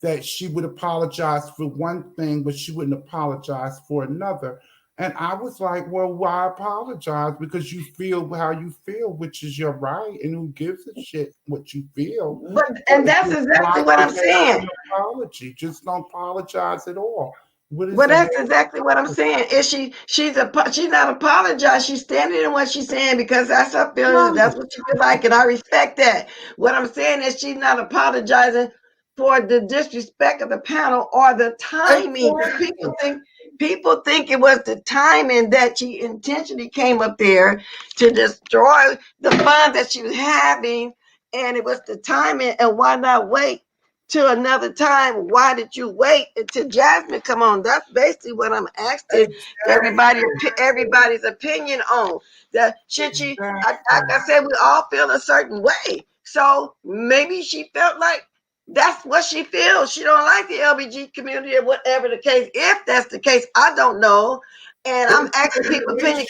That she would apologize for one thing, but she wouldn't apologize for another. And I was like, well, why apologize? Because you feel how you feel, which is your right, and who gives a shit what you feel? But But and if that's you're exactly trying what to I'm make saying. an apology, just don't apologize at all. What is Well, the that's exactly what I'm saying. Is she's not apologized. She's standing in what she's saying because that's her feelings. right? That's what she feel like, and I respect that. What I'm saying is she's not apologizing for the disrespect of the panel or the timing. Because Exactly. people think it was the timing that she intentionally came up there to destroy the fun that she was having, and it was the timing. And why not wait to another time? Why did you wait until Jasmine come on? That's basically what I'm asking Exactly. everybody's opinion on. That should she, like Exactly. I said, we all feel a certain way. So maybe she felt like that's what she feels. She don't like the LBG community or whatever the case. If that's the case, I don't know. And I'm asking people's opinion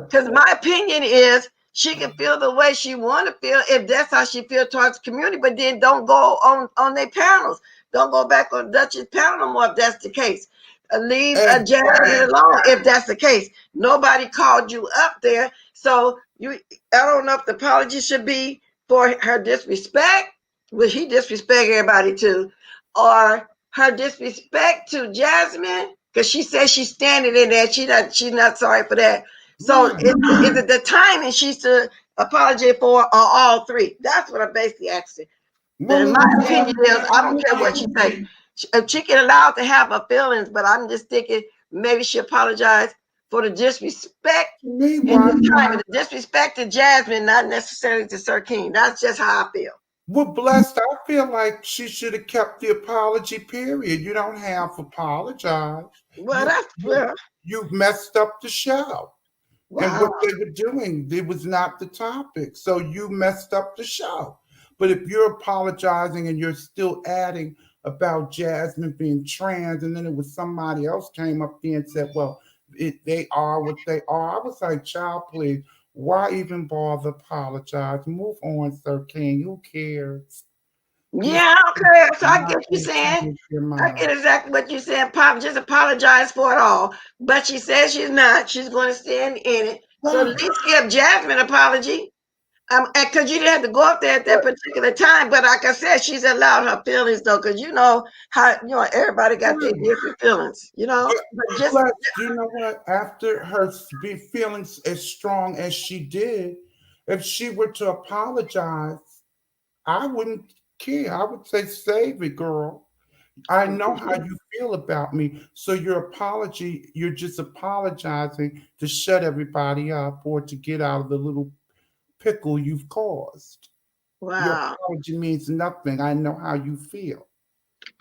because my opinion is she can feel the way she want to feel if that's how she feel towards the community, but then don't go on their panels. Don't go back on Dutch's panel no more if that's the case. Leave Jasmine Exactly. alone if that's the case. Nobody called you up there. So I don't know if the apology should be for her disrespect, which he disrespect everybody too, or her disrespect to Jasmine, because she says she's standing in there. She's not sorry for that. So Right. is it the timing she should apologize for, or all three? That's what I'm basically asking. Well, Then my it was opinion is, I don't care what apology. she say. She can allowed to have her feelings, but I'm just thinking maybe she apologized for the disrespect To me, in why? the time, and the disrespect to Jasmine, not necessarily to Sir King. That's just how I feel. Well, blessed, I feel like she should have kept the apology. Period. You don't have to apologize. Well, You that's you well, you messed up the show. And wow. what they were doing, it was not the topic. So you messed up the show. But if you're apologizing and you're still adding about Jasmine being trans, and then it was somebody else came up there and said, well, they are what they are. I was like, child, please, why even bother apologize? Move on, Sir King. Who cares? He's Yeah, okay. So I not get you going to saying. change your I mind. get exactly what you're saying. Pop just apologize for it all. But she says she's not. She's going to stand in it. So at Right. least give Jasmine an apology. Because you didn't have to go up there at that particular time. But like I said, she's allowed her feelings though, because you know how everybody got their Right. different feelings, But, But just but you know what? After her be feeling as strong as she did, if she were to apologize, I wouldn't care. I would say, save it, girl. I know how you feel about me. So your apology, you're just apologizing to shut everybody up or to get out of the little pickle you've caused. Your wow, apology means nothing. I know how you feel.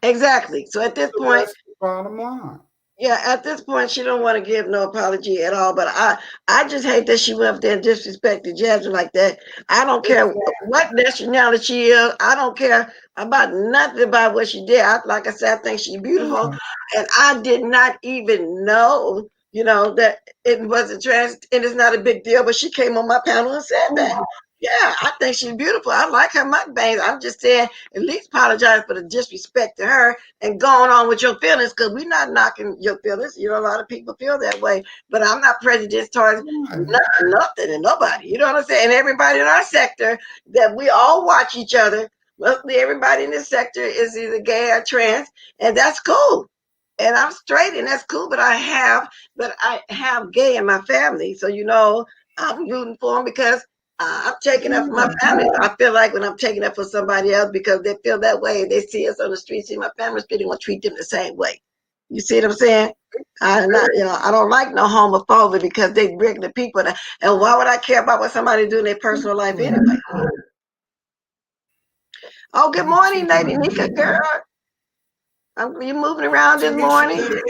exactly. So at this So point, that's the bottom line. yeah, at this point, she don't want to give no apology at all. But I just hate that she went up there and disrespected Jasmine like that. I don't care what nationality she is. I don't care about nothing about what she did. Like I said, I think she's beautiful, Exactly. and I did not even know, that it wasn't trans, and it's not a big deal. But she came on my panel and said that. Yeah, I think she's beautiful. I like her mukbangs. I'm just saying, at least apologize for the disrespect to her and going on with your feelings, because we're not knocking your feelings. A lot of people feel that way, but I'm not prejudiced towards Right. nothing and nobody. You know what I'm saying? And everybody in our sector, that we all watch each other. Mostly everybody in this sector is either gay or trans, and that's cool. And I'm straight, and that's cool. But I have gay in my family, so I'm rooting for them because I'm taking up for my family. So I feel like when I'm taking up for somebody else because they feel that way, they see us on the street, see my family street, they want to treat them the same way. You see what I'm saying? I don't like no homophobia because they regular people. And why would I care about what somebody do in their personal life anyway? Oh, good You morning, too. Lady Nika, girl. You moving around To this me, she morning? was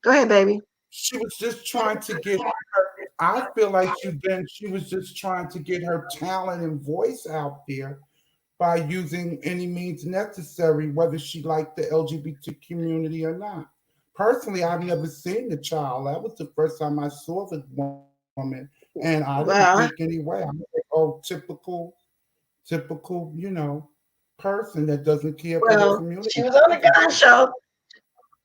Go ahead, baby. she was just trying to get her. I feel like she was just trying to get her talent and voice out there by using any means necessary, whether she liked the LGBT community or not. Personally, I've never seen the child. That was the first time I saw the woman, and I didn't think Well, anyway. I'm like, oh, typical, person that doesn't care for the well, community. she was on the gun show.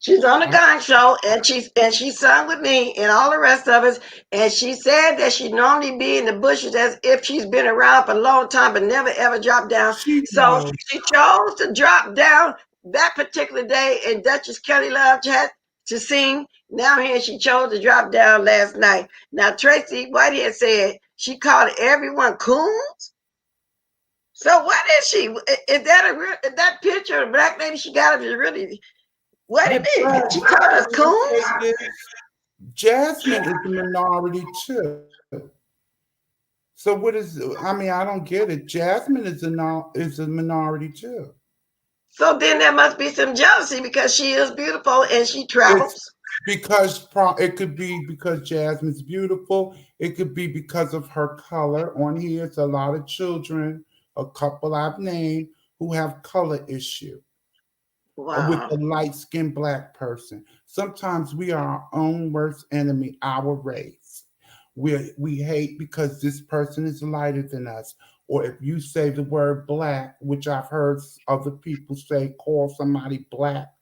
She's on the Gong Show, and she sung with me and all the rest of us. And she said that she normally be in the bushes as if she's been around for a long time, but never ever dropped down. She So knows. she chose to drop down that particular day, and Duchess Kelly Love had to sing. Now here she chose to drop down last night. Now Tracy Whitehead said she called everyone coons. So what is she? Is that is that picture of the black lady she got? Is really? Wait a But minute. She called us can I coons? say this? Jasmine is a minority too. So what is? I mean, I don't get it. Jasmine is a minority too. So then there must be some jealousy because she is beautiful and she It's travels. because it could be because Jasmine's beautiful. It could be because of her color. On here, it's a lot of children, a couple I've named, who have color issue with Wow. a light skinned black person. Sometimes we are our own worst enemy, our race. We hate because this person is lighter than us. Or if you say the word black, which I've heard other people say, call somebody black,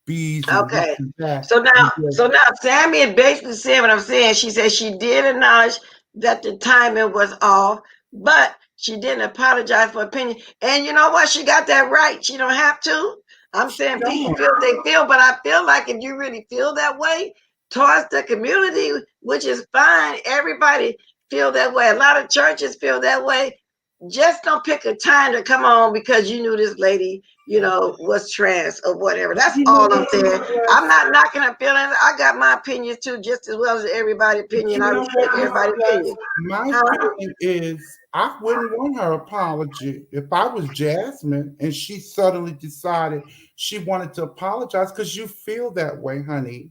bees and this Okay. and that. So now, And so now Sammy had basically said what I'm saying. She said she did acknowledge that the timing was off, but she didn't apologize for opinion. And you know what? She got that right. She don't have to. I'm saying people don't. feel they feel, but I feel like if you really feel that way towards the community, which is fine, everybody feel that way. A lot of churches feel that way. Just don't pick a time to come on because you knew this lady, was trans or whatever. That's You know all I'm what, saying. Miss I'm Bless? not knocking her feelings. I got my opinions too, just as well as everybody's opinion. You I know respect what, Miss everybody's Bless? opinion. My Huh? feeling is I wouldn't want her apology. If I was Jasmine and she suddenly decided she wanted to apologize because you feel that way, honey.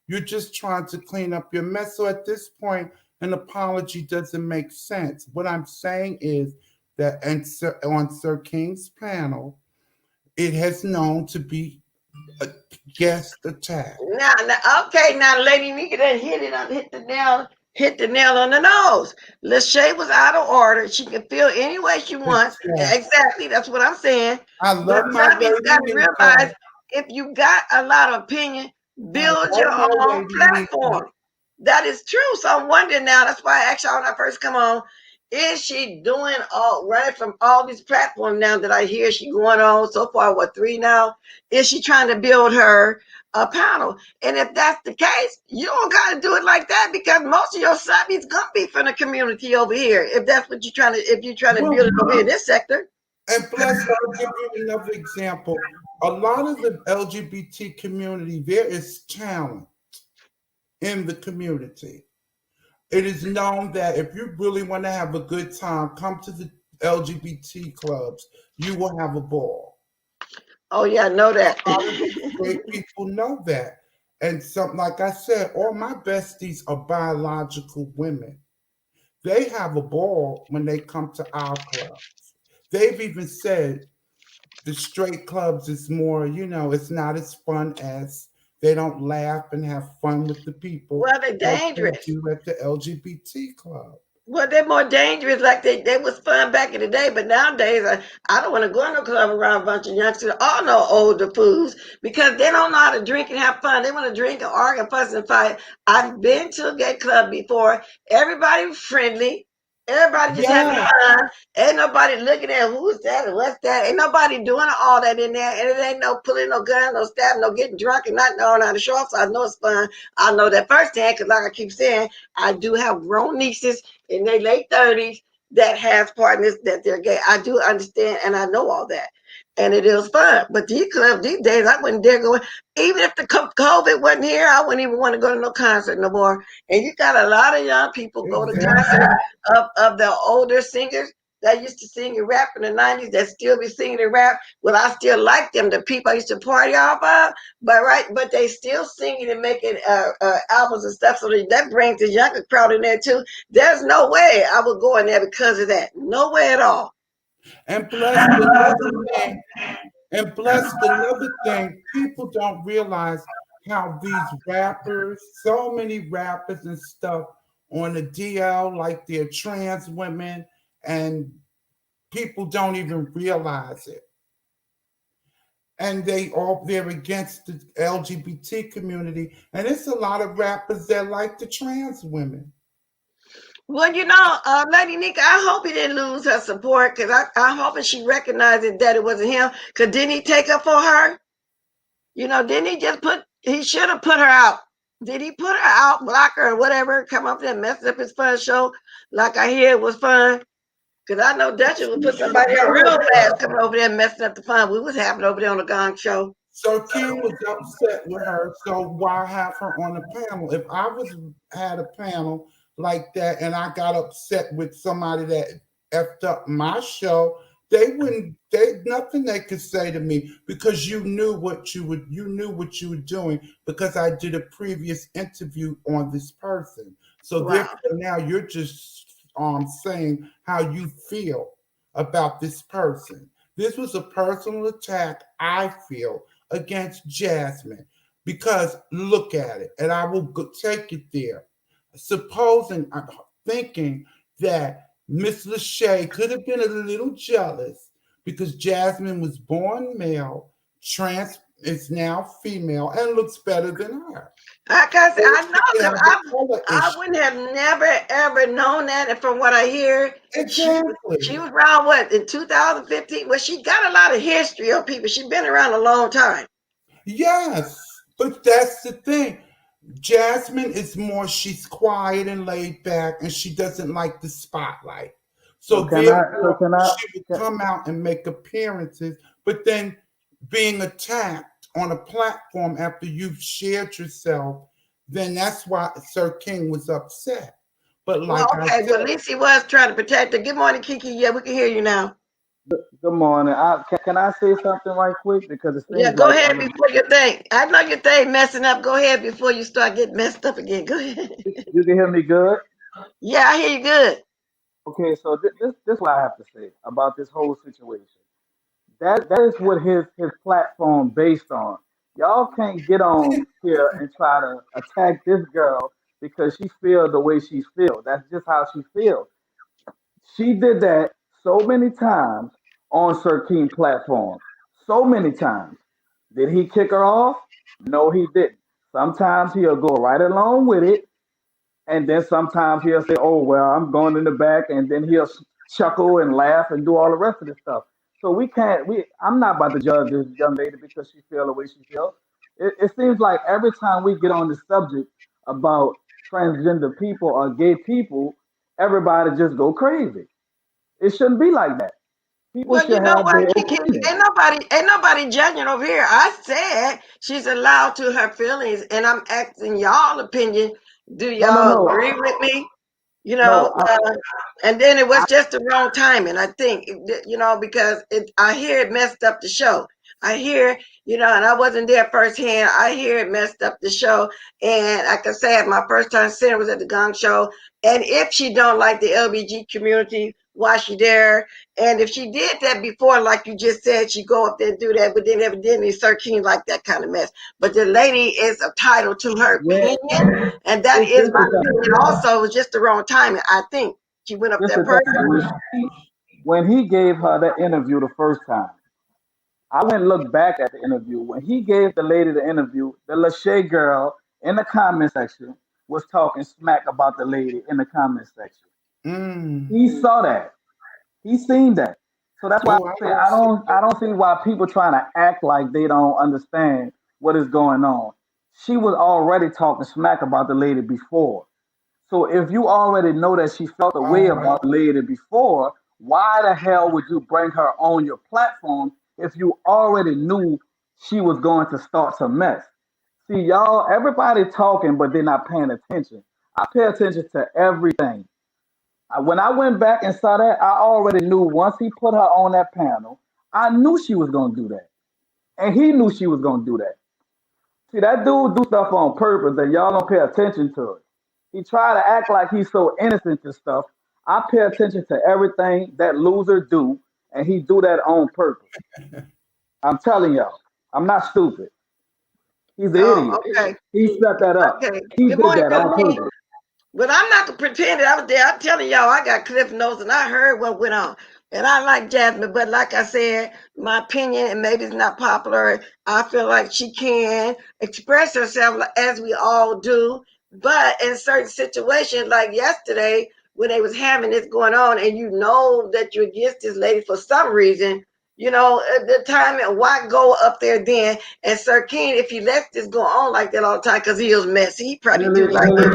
You're just trying to clean up your mess. So at this point, an apology doesn't make sense. What I'm saying is that on Sir King's panel, it has known to be a guest attack. Now, okay, now Lady Nika done hit the nail on the nose. Lachey was out of order. She can feel any way she wants. Exactly. Exactly, that's what I'm saying. I But love my somebody's lady got to Nika. realize if you got a lot of opinion, I build your love my own lady Nika. platform. That is true. So I'm wondering now. That's why I asked y'all when I first come on. Is she doing all right from all these platforms now that I hear she going on so far? What, three now? Is she trying to build her a panel? And if that's the case, you don't got to do it like that because most of your subbies gonna be from the community over here. If that's what you're trying to, if you're trying to build Well, it over here in this sector. and plus, I'll give you another example. A lot of the LGBT community, there is talent in the community. It is known that if you really want to have a good time, come to the LGBT clubs. You will have a ball. Oh yeah, I know that. A lot of the straight people know that. And some, like I said, all my besties are biological women. They have a ball when they come to our club. They've even said the straight clubs is more, it's not as fun as they don't laugh and have fun with the people Well, they're like they dangerous. do at the LGBT club. Well, they're more dangerous. Like they was fun back in the day, but nowadays I don't want to go in no club around a bunch of youngsters, all no older fools, because they don't know how to drink and have fun. They want to drink and argue, fuss and fight. I've been to a gay club before. Everybody was friendly. Everybody just having Yeah, fun. Ain't nobody looking at who's that and what's that. Ain't nobody doing all that in there. And it ain't no pulling no gun, no stabbing, no getting drunk and not knowing how to show off. So I know it's fun. I know that firsthand because, like I keep saying, I do have grown nieces in their late 30s that has partners that they're gay. I do understand and I know all that. And it is fun. But these clubs these days, I wouldn't dare go in. Even if the COVID wasn't here, I wouldn't even want to go to no concert no more. And you got a lot of young people go to concerts exactly. of the older singers that used to sing and rap in the 90s that still be singing and rap. Well, I still like them. The people I used to party off of, but they still singing and making albums and stuff. So that brings the younger crowd in there too. There's no way I would go in there because of that. No way at all. And plus another thing, people don't realize how these rappers, so many rappers and stuff on the DL, like they're trans women, and people don't even realize it. and they're against the LGBT community, and it's a lot of rappers that like the trans women. Well, Lady Nika, I hope he didn't lose her support because I'm hoping she recognizes that it wasn't him. Because didn't he take up for her? Didn't he just he should have put her out. Did he put her out, block her, or whatever, come up there and mess up his fun show like I hear it was fun? Because I know Duchess would put somebody else real fast coming over there and messing up the fun we was having over there on the Gong Show. So King was upset with her. So why have her on the panel? If I had a panel like that and I got upset with somebody that effed up my show, they wouldn't. Nothing they could say to me because you knew what you were doing because I did a previous interview on this person. So Wow. therefore now you're just saying how you feel about this person. This was a personal attack, I feel, against Jasmine because look at it, and I will take it there. I'm thinking that Miss Lachey could have been a little jealous because Jasmine was born male, trans is now female, and looks better than her. I know I wouldn't have never ever known that, and from what I hear, exactly, she was around in 2015. Well, she got a lot of history of people. She's been around a long time. Yes, but that's the thing. Jasmine is she's quiet and laid back, and she doesn't like the spotlight. So she would come out and make appearances, but then being attacked on a platform after you've shared yourself, then that's why Sir King was upset. But at least he was trying to protect her. Good morning, Kiki. Yeah, we can hear you now. Good morning. Can I say something right quick? Because it seems go ahead before you think. I know your thing messing up. Go ahead before you start getting messed up again. Go ahead. You can hear me good? Yeah, I hear you good. Okay, so this is what I have to say about this whole situation. That is what his platform based on. Y'all can't get on here and try to attack this girl because she feels the way she feels. That's just how she feels. She did that so many times on Sir King platform. So many times. Did he kick her off? No, he didn't. Sometimes he'll go right along with it, and then sometimes he'll say, "Oh well, I'm going in the back," and then he'll chuckle and laugh and do all the rest of this stuff. So we can't. I'm not about to judge this young lady because she feels the way she feels. It seems like every time we get on the subject about transgender people or gay people, everybody just go crazy. It shouldn't be like that. People should have their opinion. Ain't nobody judging over here. I said she's allowed to her feelings, and I'm asking y'all opinion. Do y'all agree with me? And then it was just the wrong timing, I think, because I hear it messed up the show. I hear, and I wasn't there firsthand. I hear it messed up the show. And like I said, my first time seeing it was at the Gong Show. And if she don't like the LBG community, why she there? And if she did that before, like you just said, she go up there and do that, but then evidently Sir King like that kind of mess. But the lady is entitled to her opinion, and that is my opinion. Also, it was just the wrong timing. I think she went up there personally. When he gave her that interview the first time, I went and looked back at the interview. When he gave the lady the interview, the Lachey girl in the comment section was talking smack about the lady in the comment section. He saw that. He seen that. So that's why I say I don't see why people trying to act like they don't understand what is going on. She was already talking smack about the lady before. So if you already know that she felt a way about the lady before, why the hell would you bring her on your platform if you already knew she was going to start some mess? See, y'all, everybody talking, but they're not paying attention. I pay attention to everything. When I went back and saw that, I already knew once he put her on that panel, I knew she was going to do that. And he knew she was going to do that. See, that dude do stuff on purpose and y'all don't pay attention to it. He try to act like he's so innocent to stuff. I pay attention to everything that loser do, and he do that on purpose. I'm telling y'all, I'm not stupid. He's an idiot. Okay. He set that up. Okay. He did that on purpose. But I'm not pretending I was there. I'm telling y'all, I got Cliff Notes and I heard what went on. And I like Jasmine, but like I said, my opinion, and maybe it's not popular, I feel like she can express herself as we all do. But in certain situations, like yesterday, when they was having this going on, and you know that you're against this lady for some reason, at the time, and why go up there then? And Sir King, if he lets this go on like that all the time, because he was messy, he probably do like that.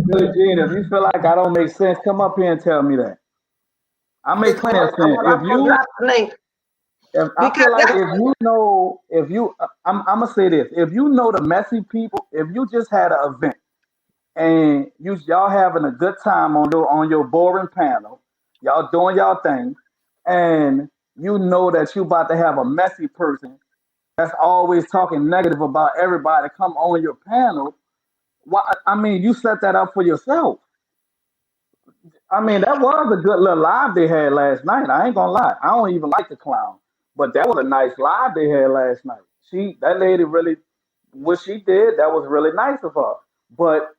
Billie Jean, if you feel like I don't make sense, come up here and tell me that. I make Because plenty of sense. I'm gonna drop the link. If I Because feel like that's I'm gonna say this, if you know the messy people, if you just had an event and y'all having a good time on your boring panel, y'all doing y'all thing, and you know that you about to have a messy person that's always talking negative about everybody come on your panel. Why? I mean, you set that up for yourself. I mean, that was a good little live they had last night. I ain't gonna lie. I don't even like the clown, but that was a nice live they had last night. That lady really, what she did, that was really nice of her. But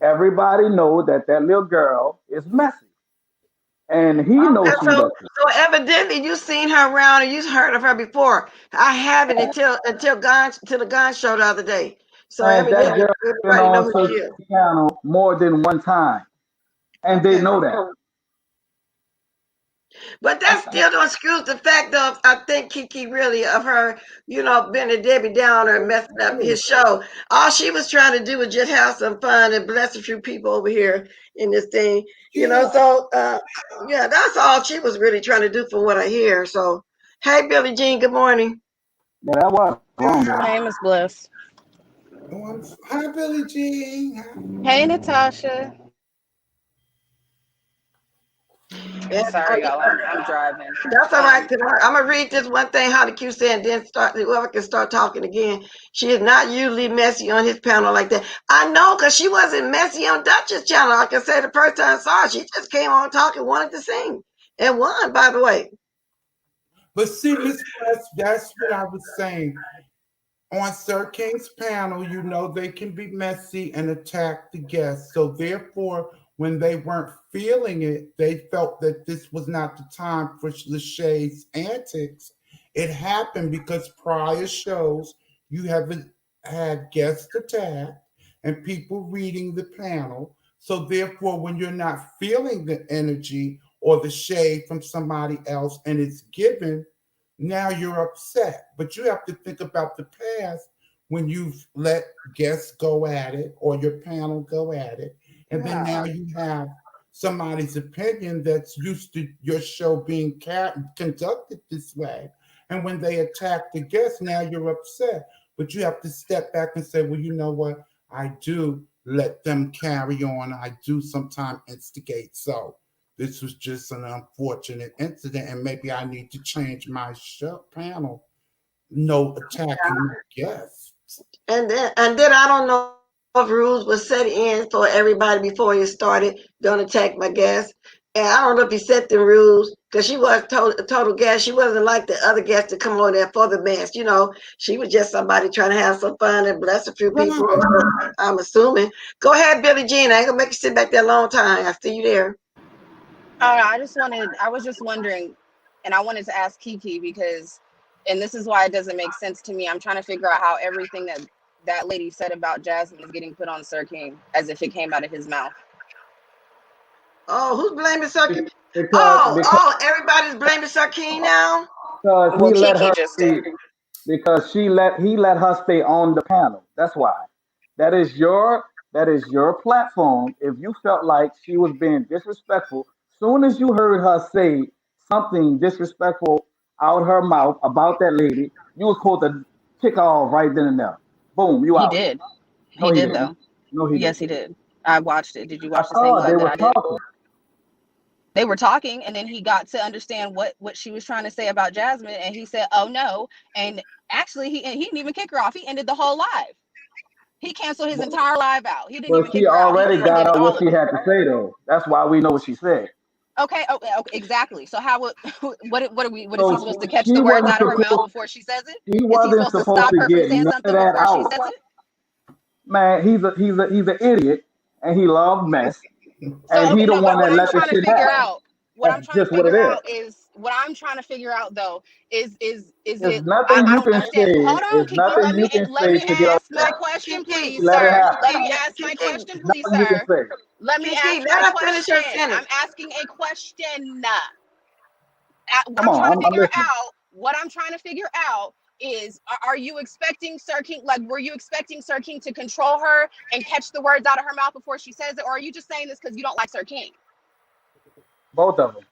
everybody know that little girl is messy, and he knows And she so, messy. so evidently you seen her around and you heard of her before. I haven't until the gun show the other day. So And that evidently girl been everybody know on who she Sir is. channel more than one time, and they Okay. know that. But that still don't excuse the fact of I think Kiki really of her, being a Debbie Downer and messing up his show. All she was trying to do was just have some fun and bless a few people over here in this thing. Yeah. So yeah, that's all she was really trying to do from what I hear. So hey Billie Jean, good morning. Yeah, that was wrong, Yeah. though. My name is Bliss. Hi, Billie Jean. Hi. Hey, Natasha. And Sorry, y'all. I'm driving. that's all right. I'm gonna read this one thing how the Q said, and then whoever can start talking again. She is not usually messy on his panel like that. I know, cause she wasn't messy on Dutch's channel. Like I said, the first time I saw her, she just came on talking, wanted to sing, and won. By the way, But see, Miss West, that's what I was saying. On Sir King's panel, you know they can be messy and attack the guests. So therefore, when they weren't feeling it, they felt that this was not the time for Lachey's antics. It happened because prior shows you haven't had guest attack and people reading the panel. So therefore, when you're not feeling the energy or the shade from somebody else and it's given, now you're upset. But you have to think about the past when you've let guests go at it or your panel go at it. And then now you have somebody's opinion that's used to your show being conducted this way. And when they attack the guest, now you're upset. But you have to step back and say, well, you know what? I do let them carry on. I do sometimes instigate. So this was just an unfortunate incident, and maybe I need to change my show panel. No attacking guests. and then I don't know if rules were set in for everybody before it started. Don't attack my guest. And I don't know if he set the rules because she was a total guest. She wasn't like the other guests that come on there for the mess. She was just somebody trying to have some fun and bless a few people. I'm assuming. Go ahead, Billie Jean. I ain't gonna make you sit back there a long time. I see you there. I was just wondering, and I wanted to ask Kiki because, and this is why it doesn't make sense to me. I'm trying to figure out how everything that lady said about Jasmine is getting put on Sir King as if it came out of his mouth. Oh, who's blaming Sir King? Because Everybody's blaming Sir King now. because Well, he let Kiki her just stay, did. because he let her stay on the panel. That's why. That is your that is your platform. If you felt like she was being disrespectful, soon as you heard her say something disrespectful out her mouth about that lady, you was supposed to kick her off right then and there. Boom, you He out. did. No, He he did didn't. though. No, he Yes, didn't. he did. I watched it. Did you I watch the same saw they live that were I did? talking. They were talking, and then he got to understand what she was trying to say about Jasmine, and he said, "Oh no!" And actually, he didn't even kick her off. He ended the whole live. He canceled his entire live out. He didn't But even kick she her out. He already just got did out all what of she it. had to say though. That's why we know what she said. Okay, okay, exactly. So how would what are we? What is he supposed to So catch she the words wasn't out of her mouth supposed before she says it? he Is he wasn't supposed to supposed stop to her from get saying none of something that before she out. says it? Man, he's an idiot and he loves mess So and he okay, the no, one but that let the shit happen. what I'm That's trying to just what it figure is. out is what I'm trying to figure out though is There's it? nothing I you don't can understand. say. Hold on, There's Kiki. nothing you can Let say me to get over ask my that. question, Kiki, please, Let it sir. happen. Let me ask my Kiki, question, please, Nothing you can sir. say. Let me Kiki, ask let my her finish her question. sentence. I'm asking a question. What Come I'm trying on, to I'm figure listening. out, what I'm trying to figure out is, are you expecting Sir King, like, were you expecting Sir King to control her and catch the words out of her mouth before she says it, or are you just saying this because you don't like Sir King? Both of them.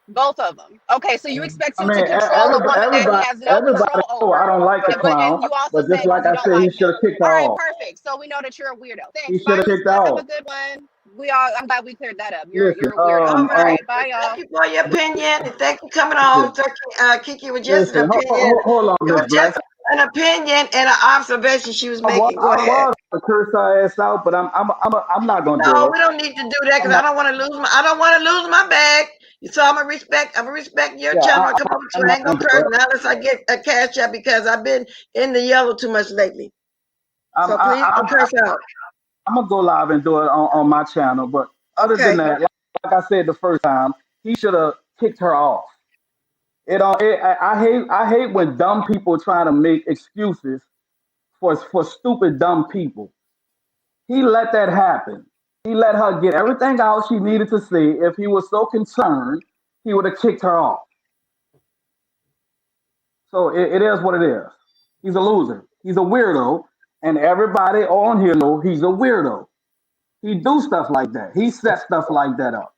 Both of them. Okay, so you expect I him mean, to control a woman that he everybody, has no everybody control know I over, don't like the clown, and you also but just said like you I don't said, he like should him. have kicked her All right, off. perfect. So we know that you're a weirdo. He Thanks. should Bye, have kicked her Rosebud. Have a off. good one. I'm glad we cleared that up. Listen, You're a weirdo. All All right. right, bye, Thank y'all. you for your opinion. And thank you for coming on. listen, Kiki was just an listen. opinion. Hold on, It Miss was just Bless. an opinion and an observation she was making. Go I ahead. was to curse her ass out, but I'm not gonna do No, it. we don't need to do that I'm because I not. don't want to lose I don't want to lose my bag. So I'm gonna respect your Yeah, channel. I come over I'm to I not ain't gonna gonna do curse it. now unless I get a cash up because I've been in the yellow too much lately. I'm So please don't curse out. I'm gonna go live and do it on my channel. But other than Okay. that, like I said the first time, he should have kicked her off. I hate when dumb people try to make excuses for stupid dumb people. He let that happen. He let her get everything out she needed to say. If he was so concerned, he would have kicked her off. So it is what it is. He's a loser. He's a weirdo, and everybody on here know he's a weirdo. He do stuff like that. He set stuff like that up.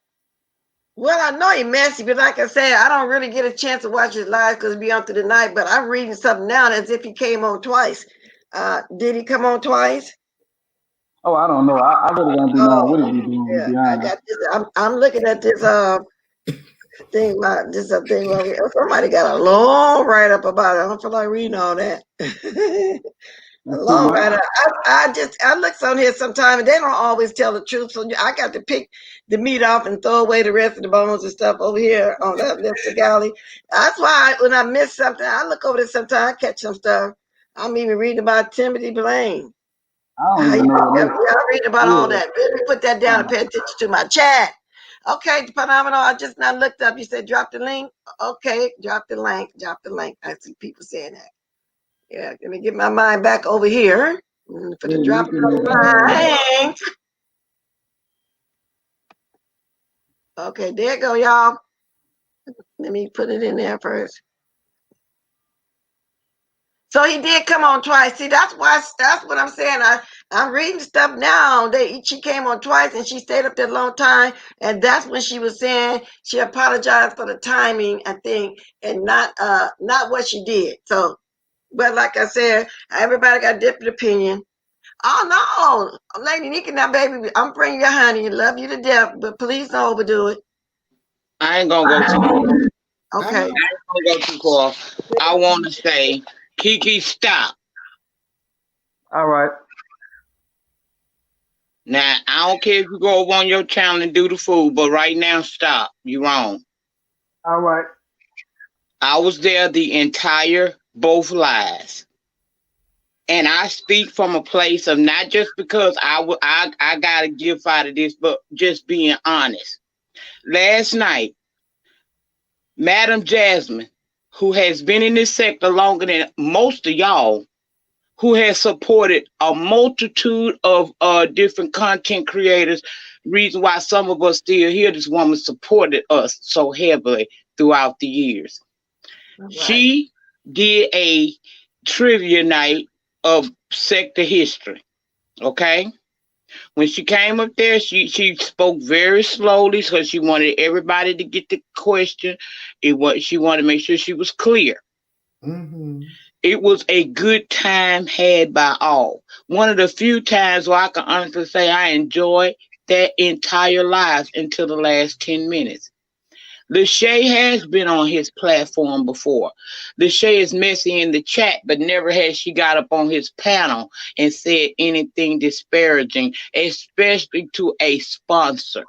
Well, I know he messy, but like I said, I don't really get a chance to watch his live because be on through the night. But I'm reading something now as if he came on twice. Did he come on twice? Oh, I don't know. I really don't be knowing what he be doing, to Yeah, be I honest. got this. I'm looking at this thing about this thing over here. Somebody got a long write up about it. I don't feel like reading all that. A It's too long much. write up. I look on here sometime and they don't always tell the truth. So I got to pick the meat off and throw away the rest of the bones and stuff over here on that lipstick alley. That's why when I miss something, I look over there sometime, I catch some stuff. I'm even reading about Timothy Blaine. I don't How you even know what I'm reading about all this is. that. Let me put that down and pay attention to my chat. Okay, phenomenal. I just now looked up. You said drop the link. Okay, drop the link. Drop the link. I see people saying that. Yeah, let me get my mind back over here for Yeah, the you drop can make the link. Okay, there you go, y'all. Let me put it in there first. So he did come on twice. See, that's what I'm saying. I'm reading stuff now. She came on twice and she stayed up there a long time. And that's when she was saying she apologized for the timing, I think, and not what she did. So, but like I said, everybody got a different opinion. Oh no, Lady Nikki, now baby, I'm bringing you honey. Love you to death, but please don't overdo it. I ain't gonna go too far. Okay. I ain't gonna go too far. I want to say, Kiki, stop. All right. Now, I don't care if you go over on your channel and do the food, but right now, stop. You're wrong. All right. I was there the entire both lies. And I speak from a place of not just because I got to give out of this, but just being honest. Last night, Madam Jasmine, who has been in this sector longer than most of y'all, who has supported a multitude of different content creators. Reason why some of us still here, this woman supported us so heavily throughout the years. Right. She did a trivia night of sector history. Okay. When she came up there, she spoke very slowly because she wanted everybody to get the question. She wanted to make sure she was clear. Mm-hmm. It was a good time had by all. One of the few times where I can honestly say I enjoyed that entire live until the last 10 minutes. Lachey has been on his platform before. Lachey is messy in the chat, but never has she got up on his panel and said anything disparaging, especially to a sponsor.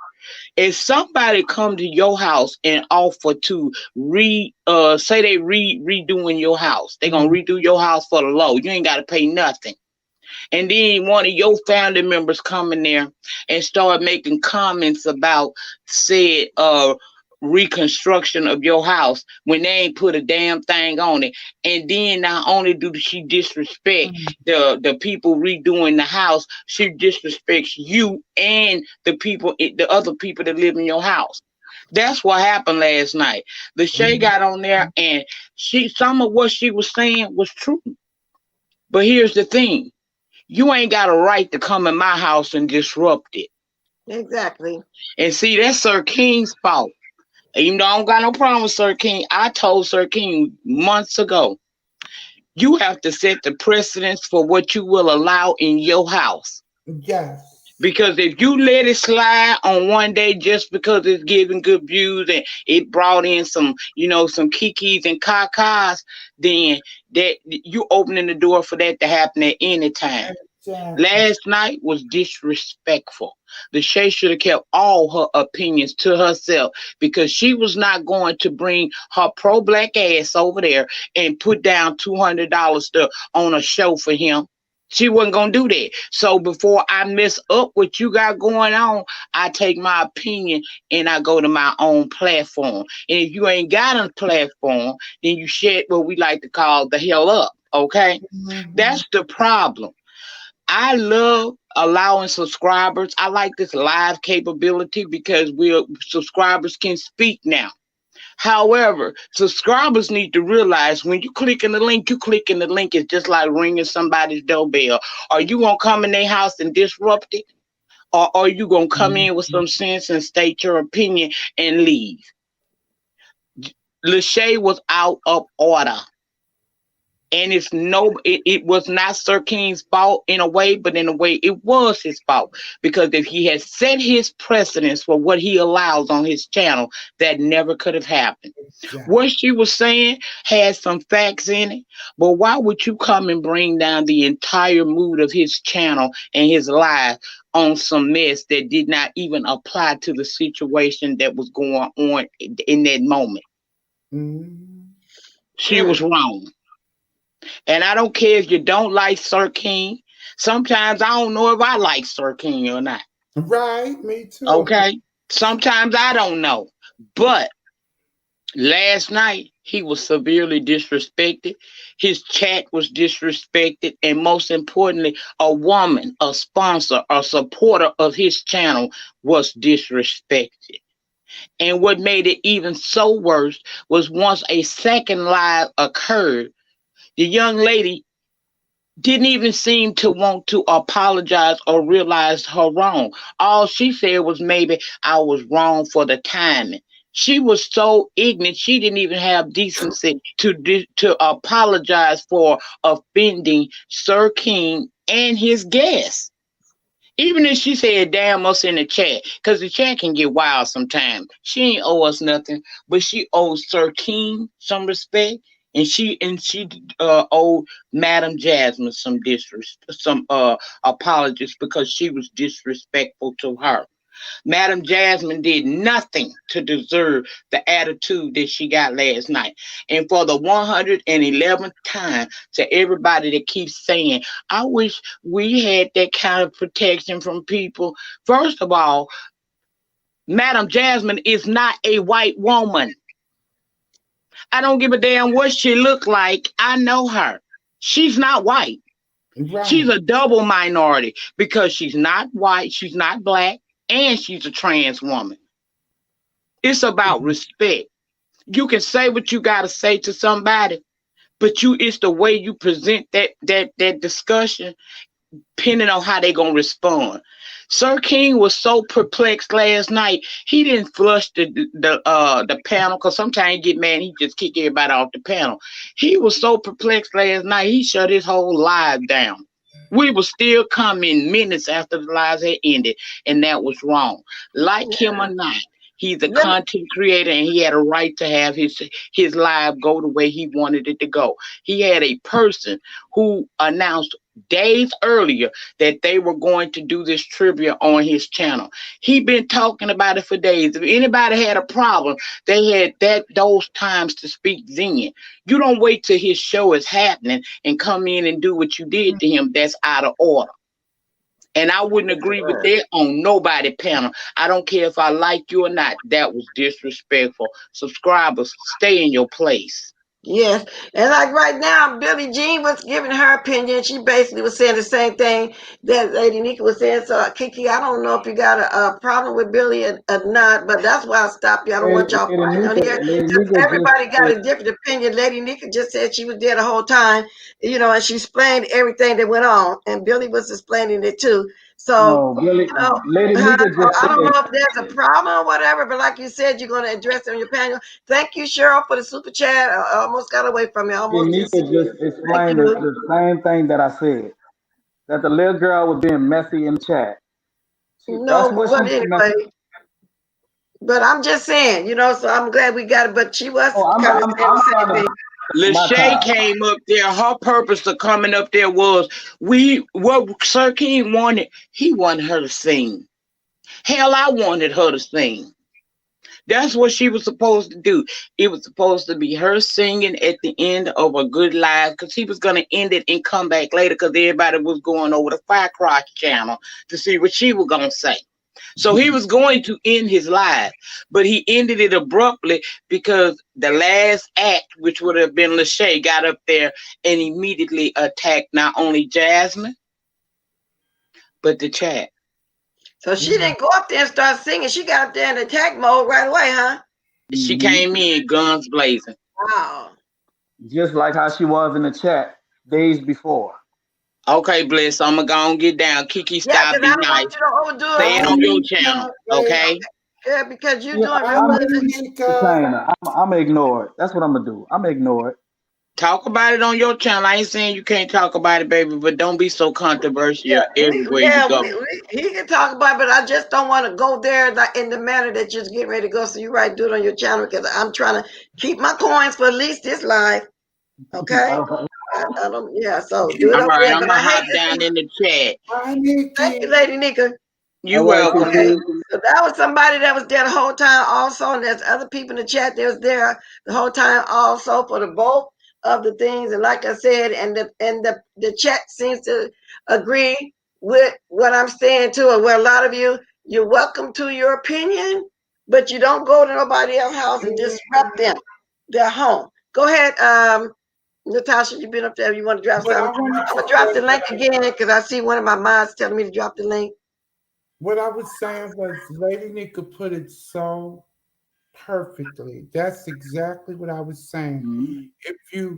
If somebody come to your house and offer to say they redoing your house, they gonna redo your house for the low. You ain't gotta pay nothing. And then one of your family members come in there and start making comments about said reconstruction of your house when they ain't put a damn thing on it. And then not only do she disrespect the people redoing the house, she disrespects you and the other people that live in your house. That's what happened last night. Lachey got on there and some of what she was saying was true. But here's the thing. You ain't got a right to come in my house and disrupt it. Exactly. And see, that's Sir King's fault. Even though I don't got no problem with Sir King, I told Sir King months ago, you have to set the precedence for what you will allow in your house. Yes. Because if you let it slide on one day just because it's giving good views and it brought in some, some kikis and kakas, then that you opening the door for that to happen at any time. Exactly. Last night was disrespectful. Lachey should have kept all her opinions to herself because she was not going to bring her pro-black ass over there and put down $200 on a show for him. She wasn't going to do that. So before I mess up what you got going on, I take my opinion and I go to my own platform. And if you ain't got a platform, then you shut what we like to call the hell up. Okay? That's the problem. I love allowing subscribers. I like this live capability because subscribers can speak now. However, subscribers need to realize when you click in the link, is just like ringing somebody's doorbell. Are you going to come in their house and disrupt it? Or are you going to come in with some sense and state your opinion and leave? Lachey was out of order. And it was not Sir King's fault in a way, but in a way it was his fault. Because if he had set his precedence for what he allows on his channel, that never could have happened. Yeah. What she was saying had some facts in it, but why would you come and bring down the entire mood of his channel and his life on some mess that did not even apply to the situation that was going on in that moment? She was wrong. And I don't care if you don't like Sir King. Sometimes I don't know if I like Sir King or not. Right, me too. Okay. Sometimes I don't know. But last night, he was severely disrespected. His chat was disrespected. And most importantly, a woman, a sponsor, a supporter of his channel was disrespected. And what made it even so worse was once a second live occurred, the young lady didn't even seem to want to apologize or realize her wrong. All she said was maybe I was wrong for the timing. She was so ignorant, she didn't even have decency to apologize for offending Sir King and his guests. Even if she said damn us in the chat, because the chat can get wild sometimes. She ain't owe us nothing, but she owes Sir King some respect. And she owed Madam Jasmine some apologies because she was disrespectful to her. Madam Jasmine did nothing to deserve the attitude that she got last night. And for the 111th time, to everybody that keeps saying, I wish we had that kind of protection from people. First of all, Madam Jasmine is not a white woman. I don't give a damn what she look like. I know her. She's not white. Right. She's a double minority because she's not white, she's not black, and she's a trans woman. It's about respect. You can say what you got to say to somebody, but it's the way you present that discussion, depending on how they gonna respond. Sir King was so perplexed last night. He didn't flush the panel because sometimes he get mad and he just kick everybody off the panel. He was so perplexed last night. He shut his whole live down. We were still coming minutes after the lives had ended, and that was wrong. Like him or not, he's a content creator, and he had a right to have his live go the way he wanted it to go. He had a person who announced days earlier that they were going to do this trivia on his channel. He'd been talking about it for days. If anybody had a problem, they had those times to speak then. You don't wait till his show is happening and come in and do what you did to him. That's out of order. And I wouldn't agree with that on nobody panel. I don't care if I like you or not. That was disrespectful. Subscribers, stay in your place. Yes, and like right now, Billie Jean was giving her opinion. She basically was saying the same thing that Lady Nika was saying. So, Kiki, I don't know if you got a problem with Billie or not, but that's why I stopped you. I don't want y'all fighting on here. Everybody got a different opinion. Lady Nika just said she was there the whole time, and she explained everything that went on, and Billie was explaining it too. So, No, Billy, Lady I Nika just don't know said, if there's a problem or whatever, but like you said, you're going to address it on your panel. Thank you, Cheryl, for the super chat. I almost got away from you. I Lady almost Nika just. just Thank explained you. the same thing that I said. That the little girl was being messy in the chat. That's No, what but she was messing. anyway, but I'm just saying, so I'm glad we got it. But she was Oh, kind of saying I'm the trying same to thing. my Lachey time. came up there. Her purpose of coming up there was what Sir King wanted. He wanted her to sing. Hell, I wanted her to sing. That's what she was supposed to do. It was supposed to be her singing at the end of a good live because he was going to end it and come back later because everybody was going over the Firecross channel to see what she was going to say. So he was going to end his live, but he ended it abruptly because the last act, which would have been Lachey, got up there and immediately attacked not only Jasmine, but the chat. So she didn't go up there and start singing. She got up there in attack mode right away, huh? She came in guns blazing. Wow. Just like how she was in the chat days before. Okay, Bless. I'm going to go and get down. Kiki, Yeah, stop, because be I don't nice. want you to overdo Say it. it on your channel, okay? Yeah, because you're Yeah, doing real I'm good. entertaining. I'm gonna ignore it. That's what I'm gonna do. I'm gonna ignore it. Talk about it on your channel. I ain't saying you can't talk about it, baby, but don't be so controversial everywhere you go. He can talk about it, but I just don't want to go there like in the manner that you're getting ready to go. So you're right, do it on your channel because I'm trying to keep my coins for at least this live. Okay? All right. I don't, yeah, so do it All up right, there. I'm But going I to hate hop to down see. in the chat. Thank you, Lady Nika. You All right, welcome. Okay, Kiki. so that was somebody that was there the whole time also, and there's other people in the chat that was there the whole time also for the both of the things. And like I said, the chat seems to agree with what I'm saying too. And where a lot of you're welcome to your opinion, but you don't go to nobody else's house and disrupt them, their home. Go ahead, Natasha, you've been up there. You want to drop But something? I'm gonna drop the link again because I see one of my mods telling me to drop the link. what I was saying was Lady Nika put it so perfectly. That's exactly what I was saying. Mm-hmm.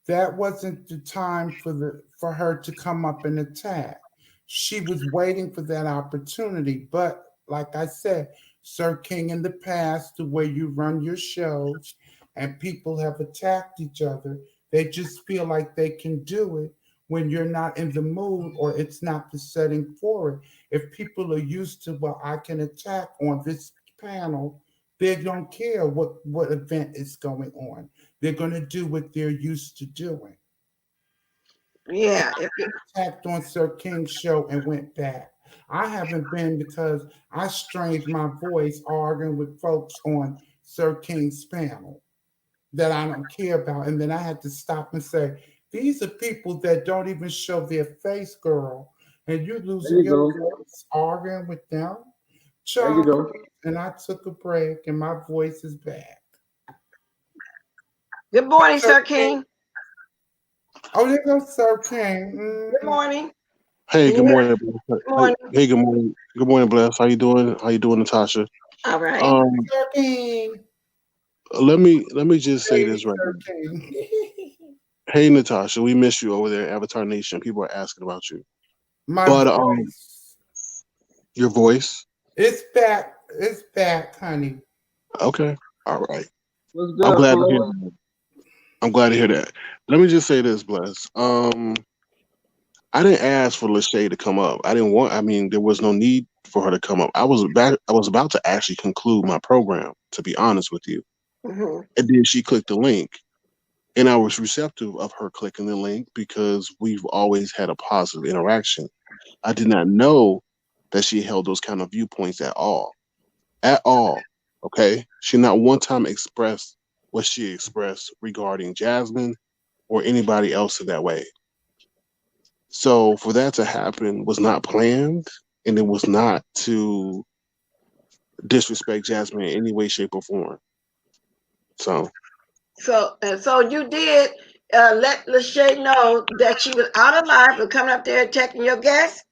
That wasn't the time for her to come up and attack. She was waiting for that opportunity. But like I said, Sir King, in the past, the way you run your shows and people have attacked each other, they just feel like they can do it when you're not in the mood or it's not the setting for it. If people are used to, well, I can attack on this panel, they don't care what event is going on. They're going to do what they're used to doing. Yeah. Attacked on Sir King's show and went back. I haven't been because I strained my voice arguing with folks on Sir King's panel that I don't care about. And then I had to stop and say, these are people that don't even show their face, girl. And you're There losing you your go. voice arguing with them. There you Child, go. and I took a break and my voice is back. Good morning, Sir King. Oh, there goes Sir King. Good morning. Hey, good morning. Good morning. Hey, good morning. Good morning, Bless. How you doing? How you doing, Natasha? All right. Sir King. Let me just say this right Sir now. King. Hey, Natasha, we miss you over there at Avatar Nation. People are asking about you. My But voice. your voice. It's back. It's back, honey. Okay. All right. What's I'm good, glad to hear Floyd? that. I'm glad to hear that. Let me just say this, Bless. I didn't ask for Lachey to come up. I mean, there was no need for her to come up. I was about to actually conclude my program, to be honest with you. Mm-hmm. And then she clicked the link. And I was receptive of her clicking the link because we've always had a positive interaction. I did not know that she held those kind of viewpoints at all. At all. Okay? She not one time expressed what she expressed regarding Jasmine or anybody else in that way. So for that to happen was not planned, and it was not to disrespect Jasmine in any way, shape, or form. So So you did let Lachey know that she was out of line for coming up there attacking your guest.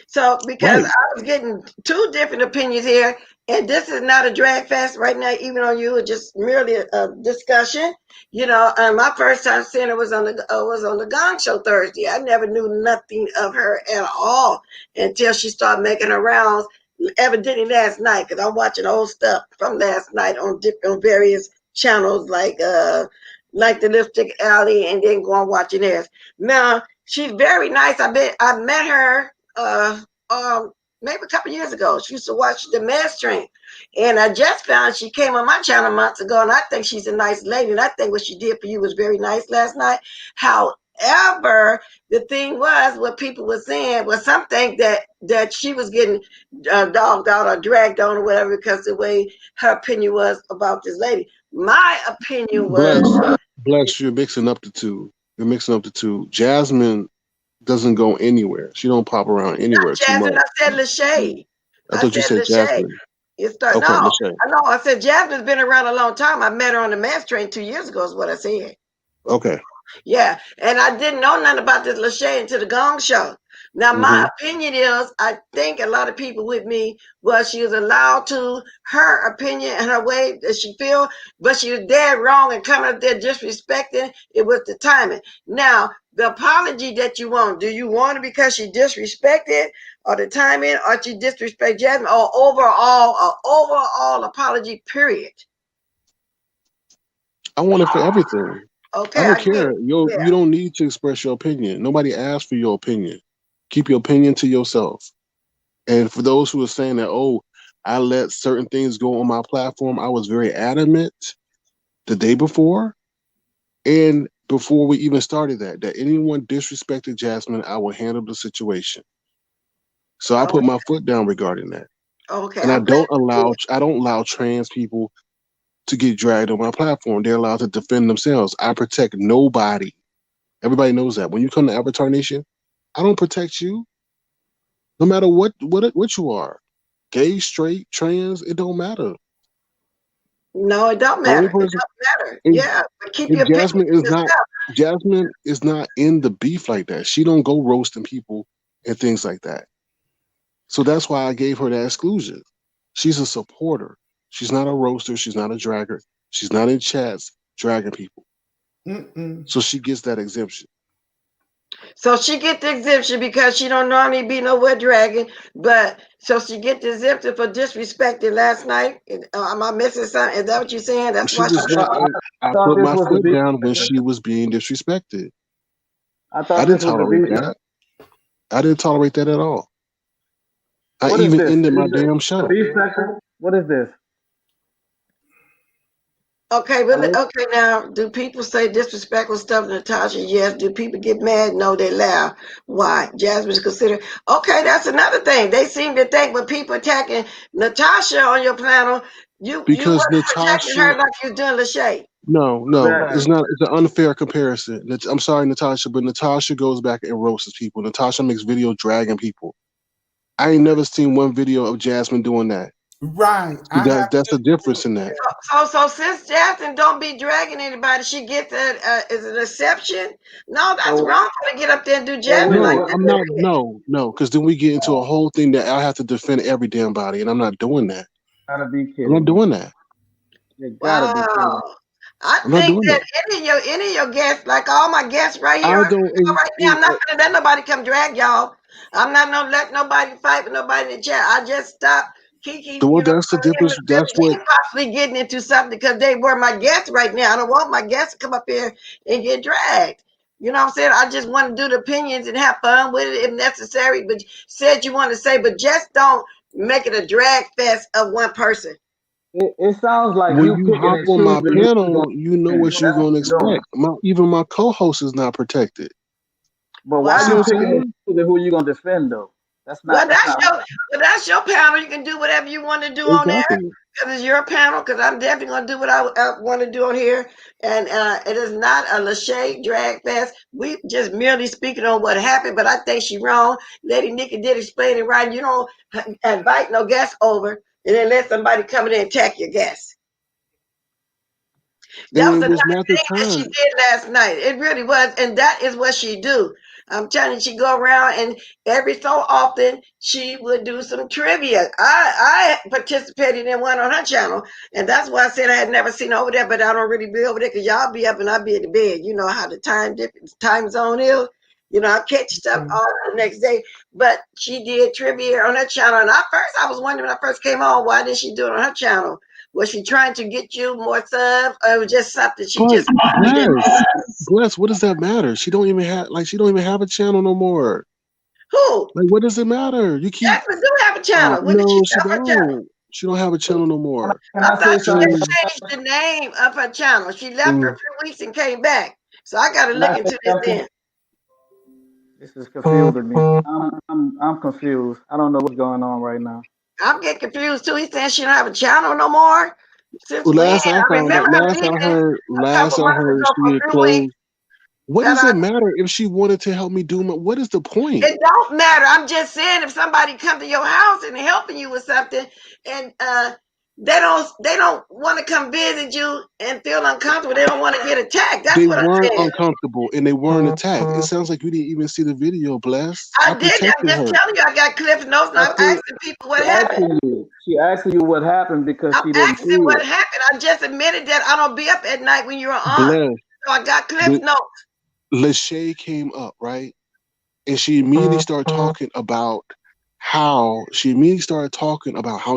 So because right, I was getting two different opinions here, and this is not a drag fest right now, even on you, it's just merely a discussion. My first time seeing her was on the Gong Show Thursday. I never knew nothing of her at all until she started making her rounds. Evidently last night, because I'm watching old stuff from last night on various channels like the Lipstick Alley, and then go on watching theirs. Now she's very nice. I met her maybe a couple years ago. She used to watch the Mad Stream, and I just found she came on my channel months ago, and I think she's a nice lady, and I think what she did for you was very nice last night. However, the thing was, what people were saying was something that she was getting dogged out or dragged on or whatever because the way her opinion was about this lady. My opinion was bless, you're mixing up the two. You're mixing up the two. Jasmine doesn't go anywhere. She don't pop around anywhere too Jasmine. much. I said Lachey. I thought you said Jasmine. Okay, No, Lachey. I know. I said Jasmine's been around a long time. I met her on the Mass Train 2 years ago. Is what I said. Okay. Yeah, and I didn't know nothing about this Lachey until the Gong Show. Now, my opinion is, I think a lot of people with me was she was allowed to her opinion and her way that she feel, but she was dead wrong and coming up there disrespecting. It was the timing. Now, the apology that you want, do you want it because she disrespected, or the timing, or she disrespect Jasmine, or overall apology? Period. I want it for everything. Okay, I I don't get care. it. You Yeah. don't need to express your opinion. Nobody asked for your opinion. Keep your opinion to yourself. And for those who are saying that, oh, I let certain things go on my platform, I was very adamant the day before. And before we even started that anyone disrespected Jasmine, I will handle the situation. So I put my foot down regarding that. Okay, And I I'm glad don't allow trans people to get dragged on my platform. They're allowed to defend themselves. I protect nobody. Everybody knows that. When you come to Avatar Nation, I don't protect you. No matter what you are. Gay, straight, trans, it don't matter. No, it don't The only matter. It person don't matter. and, Yeah, but keep your opinion Jasmine to is yourself. not in the beef like that. She don't go roasting people and things like that. So that's why I gave her that exclusion. She's a supporter. She's not a roaster. She's not a dragger. She's not in chats dragging people. So she gets that exemption. So she get the exemption because she don't normally be nowhere dragging, but so she get the exemption for disrespecting last night. Am I missing something? Is that what you're saying? That's She why she was got. not. I thought put this my was the foot beef. down when she was being disrespected. I I thought didn't this was the tolerate beef. that. I didn't tolerate that at all. I What is even this? ended my Is damn the show. beef section? What is this? Okay, but Hello? okay, now do people say disrespectful stuff to Natasha? Yes. Do people get mad? No, they laugh. Why? Jasmine's considered okay. That's another thing. They seem to think when people attacking Natasha on your panel, you Because wasn't protecting Natasha, her like you doing Lachey. no, Exactly. it's not. It's an unfair comparison. I'm sorry, Natasha, but Natasha goes back and roasts people. Natasha makes videos dragging people. I ain't never seen one video of Jasmine doing that. Right. That's the difference in that. So since Jasmine don't be dragging anybody, she gets that as an exception. No, that's So, wrong for to get up there and do so Jasmine wait, like No, that. I'm not. No, because then we get into a whole thing that I have to defend every damn body, and I'm not doing that. gotta be I'm kidding not me. doing that. You gotta be kidding me. Wow. I I'm not think doing that that. any of your guests, like all my guests right here, I don't. right now, I'm not gonna let nobody come drag y'all. I'm not gonna let nobody fight with nobody in the chat. I just stopped Kiki, That's the difference. That's what. possibly getting into something because they were my guests right now. I don't want my guests to come up here and get dragged. You know what I'm saying? I just want to do the opinions and have fun with it if necessary. But said you want to say, but just don't make it a drag fest of one person. It sounds like When you you picking hop and on my choosing who you panel, gonna you know defend. what you're That's what going to you're doing. expect. Even my co-host is not protected. But Wow. why See you what I'm picking and saying? choosing who you gonna defend though? Well, That's not right. that's your panel. You can do whatever you want to do on there. Exactly. because it's your panel, because I'm definitely going to do what I want to do on here. And it is not a Lachey drag fest. We just merely speaking on what happened, but I think she's wrong. Lady Nikki did explain it right. You don't invite no guests over and then let somebody come in and attack your guests. That was And it was another not the thing that she time. did last night. It really was. And that is what she do. I'm telling you, she go around and every so often she would do some trivia. I participated in one on her channel, and that's why I said I had never seen her over there, but I don't really be over there because y'all be up and I be in the bed. You know how the time zone is. You know, I catch stuff all the next day. But she did trivia on her channel. And at first I was wondering when I first came on, why did she do it on her channel? Was she trying to get you more subs, or it was just something she But just Bless, what does that matter? She don't even have a channel no more. Who? Like, what does it matter? You keep Jasmine do have a channel. When did she no, set she up her channel? don't. She don't have a channel no more. Can I I say thought she something? just changed the name of her channel. She left for a few weeks and came back. So I got to Can look I say into this something? then. This is confusing me. I'm confused. I don't know what's going on right now. I'm getting confused too. He's saying she don't have a channel no more. Since Well, when? last I I found out, remember her being there a couple months ago she for a had few weeks. closed. What That does it matter if she wanted to help me do my? What is the point? It don't matter. I'm just saying, if somebody come to your house and helping you with something, and they don't want to come visit you and feel uncomfortable, they don't want to get attacked. That's They what I'm weren't saying. uncomfortable and they weren't attacked. It sounds like you didn't even see the video, Bless. I I did. I'm protected just her. telling you. I got Cliff notes, and But I'm asking people what she happened. asking you. She asking you what happened because I'm she didn't see asking what it. happened. I just admitted that I don't be up at night when you're on. Bless. So I got Cliff notes. Lachey came up, right? And she immediately started talking about how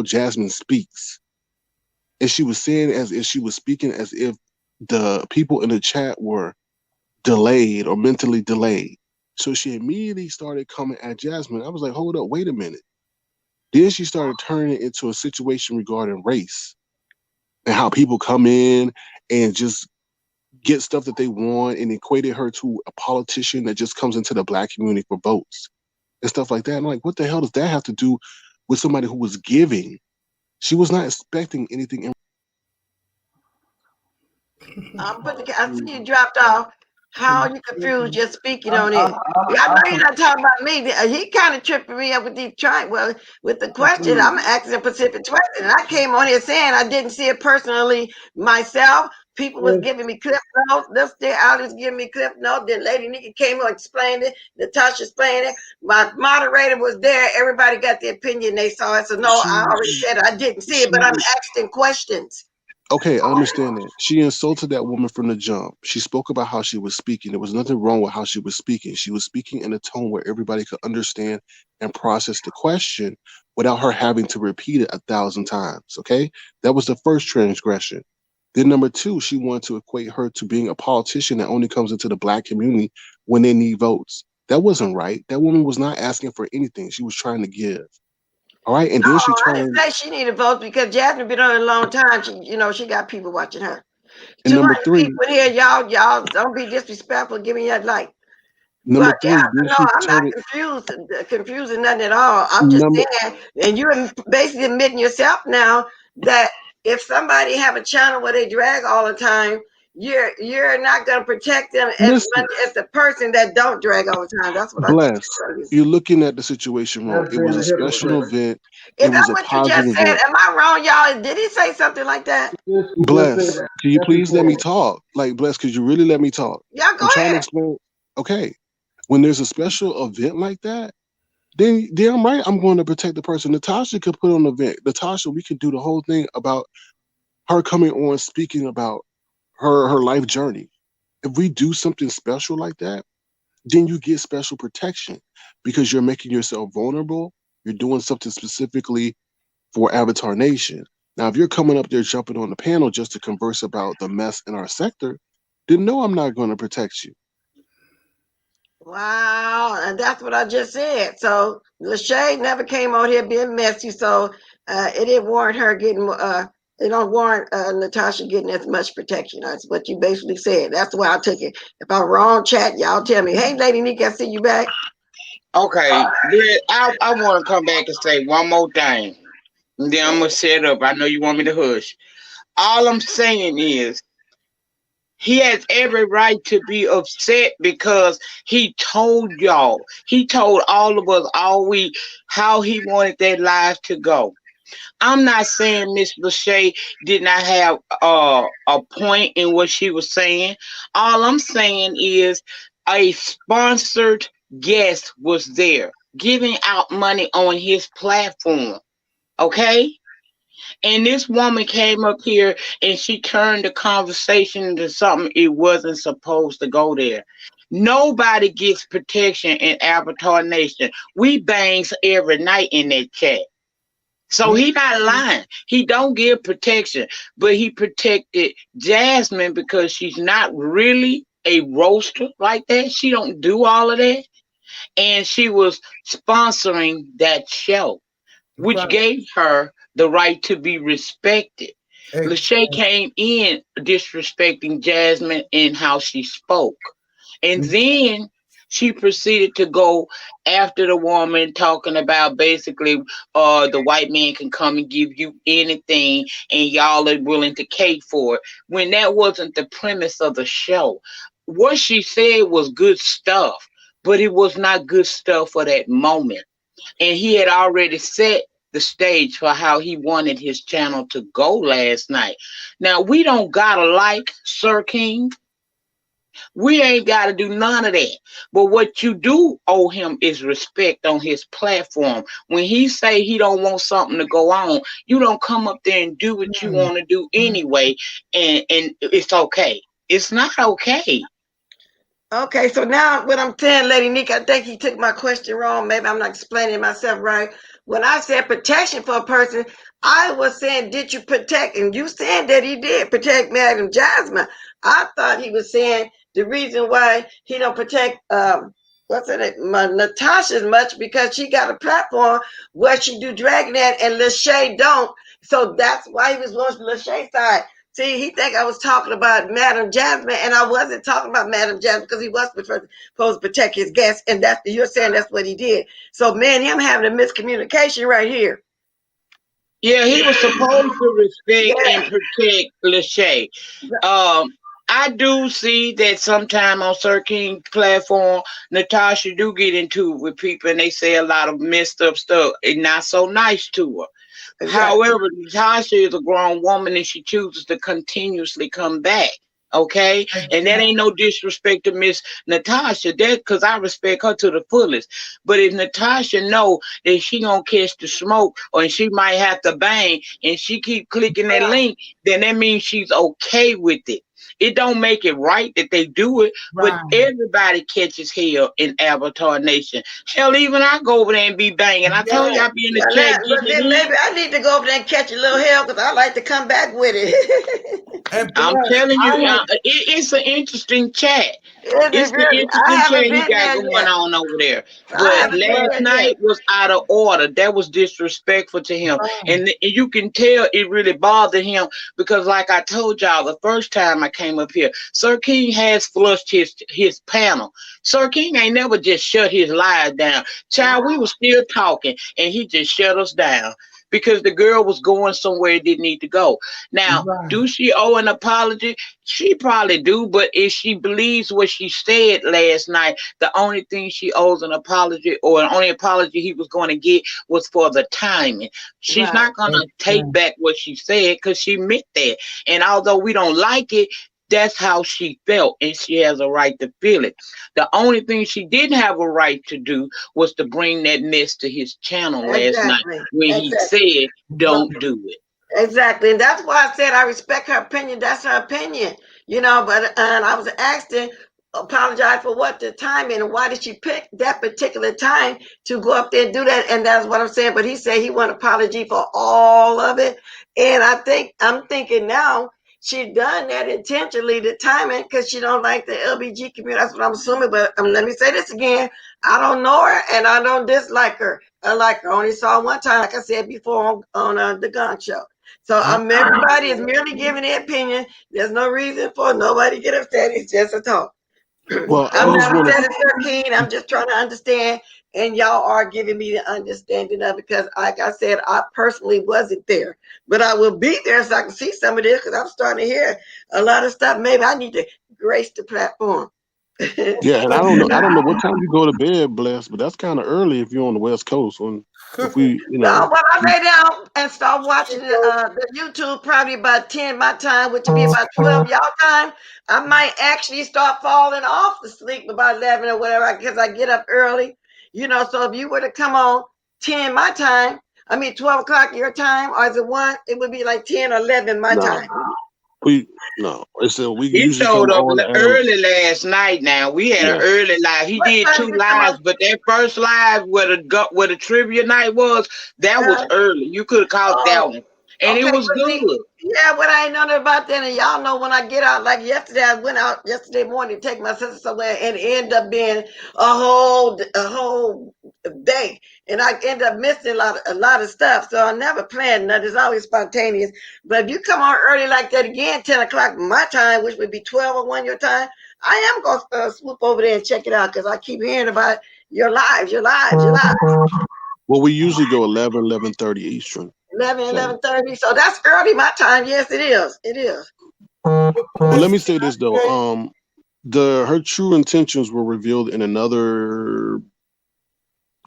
Jasmine speaks. And she was saying as if she was speaking as if the people in the chat were delayed or mentally delayed. So she immediately started coming at Jasmine. I was like, hold up, wait a minute. Then she started turning it into a situation regarding race and how people come in and just get stuff that they want and equated her to a politician that just comes into the Black community for votes and stuff like that. I'm like, what the hell does that have to do with somebody who was giving? She was not expecting anything in I see you dropped off. How are you confused just speaking on it? I know you're not talking about me. He kind of tripping me up with with the question. I'm asking a specific question. And I came on here saying I didn't see it personally myself. People was giving me clip notes. This out is giving me clip notes. Then Lady Nikki came on and explained it. Natasha explained it. My moderator was there. Everybody got the opinion they saw it. So no, I already said it. I didn't see it, but I'm asking questions. Okay, I understand that. She insulted that woman from the jump. She spoke about how she was speaking. There was nothing wrong with how she was speaking. She was speaking in a tone where everybody could understand and process the question without her having to repeat it 1,000 times. Okay, that was the first transgression. Then number two, she wanted to equate her to being a politician that only comes into the Black community when they need votes. That wasn't right. That woman was not asking for anything. She was trying to give. All right, and then she I didn't say she needed votes because Jasmine been on a long time. She got people watching her. and number 200 three, people here, y'all don't be disrespectful. Give me that light. number But three, then no, she I'm not turned confusing nothing at all. I'm just number saying, and you're basically admitting yourself now that if somebody have a channel where they drag all the time, you're not going to protect them as listen. much as the person that don't drag all the time. That's what I Bless. just tell you. You're looking at the situation wrong. That's It was being a a special hypocrite. event. Is It that was a what you just positive said? event. Am I wrong, y'all? Did he say something like that? She just Bless, said that. can you That's what she please let me said. talk? Like, Bless, could you really let me talk? Y'all go I'm trying to ahead. explain. Okay. When there's a special event like that, then I'm right. I'm going to protect the person. Natasha could put on an event. Natasha, we could do the whole thing about her coming on speaking about her life journey. If we do something special like that, then you get special protection because you're making yourself vulnerable. You're doing something specifically for Avatar Nation. Now, if you're coming up there jumping on the panel just to converse about the mess in our sector, then no, I'm not going to protect you. Wow, and that's what I just said. So Lachey never came out here being messy, so it didn't warrant her getting. It don't warrant Natasha getting as much protection. That's what you basically said. That's the way I took it. If I'm wrong, chat, y'all tell me. Hey, Lady Nikki, I see you back. Okay, I want to come back and say one more thing. Then I'm gonna set up. I know you want me to hush. All I'm saying is he has every right to be upset because he told y'all, he told all of us all week how he wanted their lives to go. I'm not saying Miss Lachey did not have a point in what she was saying. All I'm saying is a sponsored guest was there giving out money on his platform. Okay? And this woman came up here and she turned the conversation into something it wasn't supposed to go there. Nobody gets protection in Avatar Nation. We bangs every night in that chat. So he not lying. He don't give protection, but he protected Jasmine because she's not really a roaster like that. She don't do all of that. And she was sponsoring that show, which Right. gave her the right to be respected. Lachey Exactly. came in disrespecting Jasmine in how she spoke. And then she proceeded to go after the woman, talking about basically the white man can come and give you anything and y'all are willing to cake for it, when that wasn't the premise of the show. What she said was good stuff, but it was not good stuff for that moment. And he had already set the stage for how he wanted his channel to go last night. Now, we don't gotta like Sir King. We ain't got to do none of that. But what you do owe him is respect on his platform. When he say he don't want something to go on, you don't come up there and do what you want to do anyway, and it's okay. It's not okay. Okay, so now what I'm saying, Lady Nick, I think you took my question wrong. Maybe I'm not explaining myself right. When I said protection for a person, I was saying, did you protect? And you said that he did protect Madam Jasmine. I thought he was saying the reason why he don't protect Natasha as much because she got a platform where she do Dragnet and Lachey don't. So that's why he was on Lachey's side. See, he think I was talking about Madam Jasmine, and I wasn't talking about Madam Jasmine because he was supposed to protect his guests, and you're saying that's what he did. So, man, him having a miscommunication right here. Yeah, he was supposed to respect and protect Lachey. I do see that sometime on Sir King's platform, Natasha do get into it with people and they say a lot of messed up stuff and not so nice to her. Exactly. However, Natasha is a grown woman and she chooses to continuously come back. Okay, and that ain't no disrespect to Miss Natasha. That because I respect her to the fullest. But if Natasha know that she gonna catch the smoke or she might have to bang, and she keep clicking that link, then that means she's okay with it. It don't make it right that they do it, but everybody catches hell in Avatar Nation. Hell, even I go over there and be banging. I told you I be in the chat. But then maybe I need to go over there and catch a little hell because I like to come back with it. I'm telling you, it's an interesting chat. It's an interesting chat he got going on over there. But last night was out of order. That was disrespectful to him. And you can tell it really bothered him because like I told y'all the first time I came up here, Sir King has flushed his panel. Sir King ain't never just shut his live down. Child, we were still talking and he just shut us down because the girl was going somewhere it didn't need to go. Now, do she owe an apology? She probably do, but if she believes what she said last night, the only thing she owes an apology, or the only apology he was going to get, was for the timing. She's not going to take back what she said because she meant that. And although we don't like it, that's how she felt, and she has a right to feel it. The only thing she didn't have a right to do was to bring that mess to his channel last night when he said, don't do it. Exactly. And that's why I said I respect her opinion. That's her opinion, but I was asked to apologize for what the timing and why did she pick that particular time to go up there and do that. And that's what I'm saying. But he said he wanted apology for all of it. And I'm thinking now, she done that intentionally, the timing, because she don't like the LBG community. That's what I'm assuming. But let me say this again. I don't know her and I don't dislike her. I like her. I only saw her one time, like I said before, on the Gong Show. So everybody is merely giving their opinion. There's no reason for nobody to get upset. It's just a talk. Well, I I'm just not want upset to. at 13. I'm just trying to understand, and y'all are giving me the understanding of it because, like I said, I personally wasn't there, but I will be there so I can see some of this because I'm starting to hear a lot of stuff. Maybe I need to grace the platform. Yeah, and I don't know. I don't know what time you go to bed, Bless, but that's kind of early if you're on the West Coast. When if we, No, but I lay down and start watching the YouTube probably about 10 my time, which would be about 12 y'all time. I might actually start falling off to sleep about 11 or whatever because I get up early. So if you were to come on 10 my time, 12 o'clock your time, or is it 1? It would be like 10 or 11 my no, time. we no. It's we He usually showed come up on at early last night. Now we had an yeah. early live. He What did time 2 did you come lives, on? but that first live where the trivia night was, that was early. You could have caught that one, and it Okay, was but see, good. yeah, what I ain't know about that, and y'all know when I get out, like yesterday, I went out yesterday morning to take my sister somewhere, and it ended up being a whole day, and I ended up missing a lot of stuff. So I never planned nothing; it's always spontaneous. But if you come on early like that again, 10 o'clock my time, which would be 12 or 1 your time, I am gonna swoop over there and check it out because I keep hearing about your lives. Well, we usually go 11:30 Eastern. 11, So, 11:30. So that's early my time. Yes, it is. It is. well, let me say this though. Her true intentions were revealed in another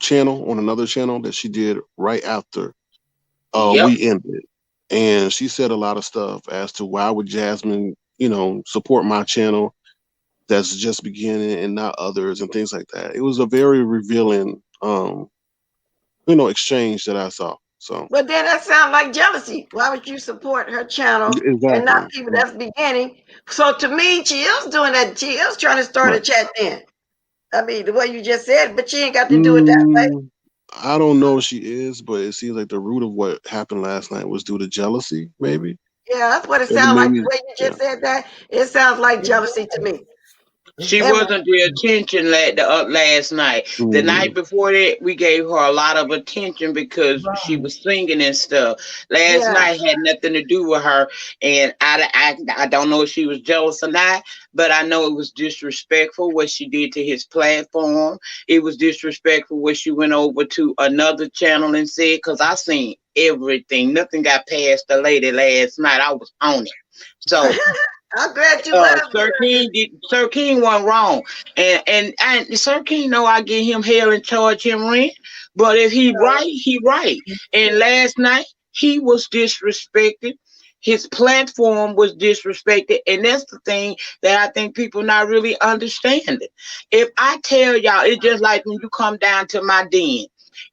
channel on another channel that she did right after Yep. we ended, and she said a lot of stuff as to why would Jasmine, support my channel that's just beginning and not others and things like that. It was a very revealing, exchange that I saw. So But then that sounds like jealousy. Why would you support her channel and not exactly, people that's beginning? So to me, she is doing that. She is trying to start a right. chat then. The way you just said, but she ain't got to do it that way. I don't know if she is, but it seems like the root of what happened last night was due to jealousy, maybe. Yeah, that's what it Maybe, sounds like. maybe, The way you yeah. just said that, it sounds like jealousy to me. She And wasn't the attention last night. The Mm-hmm. night before that, we gave her a lot of attention because she was singing and stuff. Last yeah, night had nothing to do with her, and I don't know if she was jealous or not, but I know it was disrespectful what she did to his platform. It was disrespectful what she went over to another channel and said, because I seen everything. Nothing got past the lady last night. I was on it. So I'm glad you let Sir King wasn't wrong, and Sir King know I give him hell and charge him rent, but if he right, he right. And last night he was disrespected. His platform was disrespected, and that's the thing that I think people not really understanding. If I tell y'all, it's just like when you come down to my den.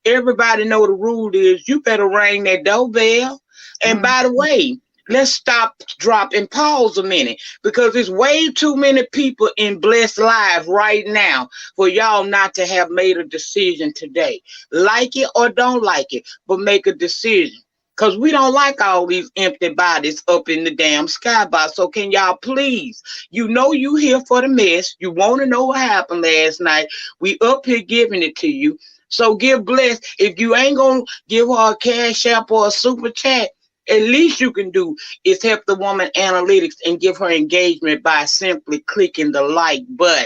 Everybody know the rule is you better ring that doorbell. And by the way, let's stop, drop, and pause a minute because there's way too many people in blessed lives right now for y'all not to have made a decision today. Like it or don't like it, but make a decision. Because we don't like all these empty bodies up in the damn skybox. So can y'all please, you here for the mess. You want to know what happened last night. We up here giving it to you. So give Bless. If you ain't going to give her a cash app or a super chat, at least you can do is help the woman analytics and give her engagement by simply clicking the like button.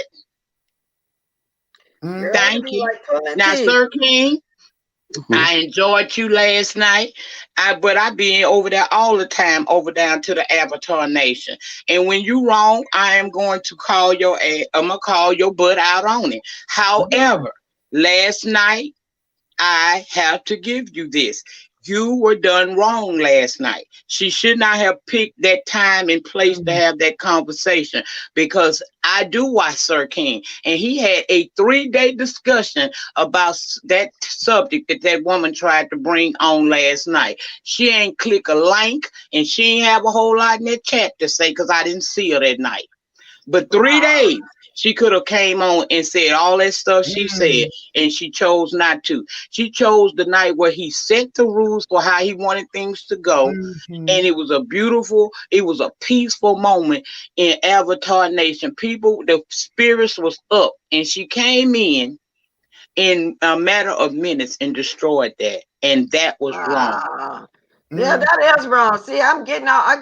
Girl, Thank you. like Now, Sir King, I enjoyed you last night, but I be over there all the time, over down to the Avatar Nation. And when you wrong, I am going to call I'm gonna call your butt out on it. However, last night I have to give you this. You were done wrong last night. She should not have picked that time and place to have that conversation because I do watch Sir King and he had a 3-day discussion about that subject that woman tried to bring on last night. She ain't click a link and she ain't have a whole lot in that chat to say because I didn't see her that night. But 3 days, she could have came on and said all that stuff she said, and she chose not to. She chose the night where he set the rules for how he wanted things to go, and it was a peaceful moment in Avatar Nation. People, the spirits was up, and she came in a matter of minutes and destroyed that, and that was wrong. Yeah, that is wrong. See, I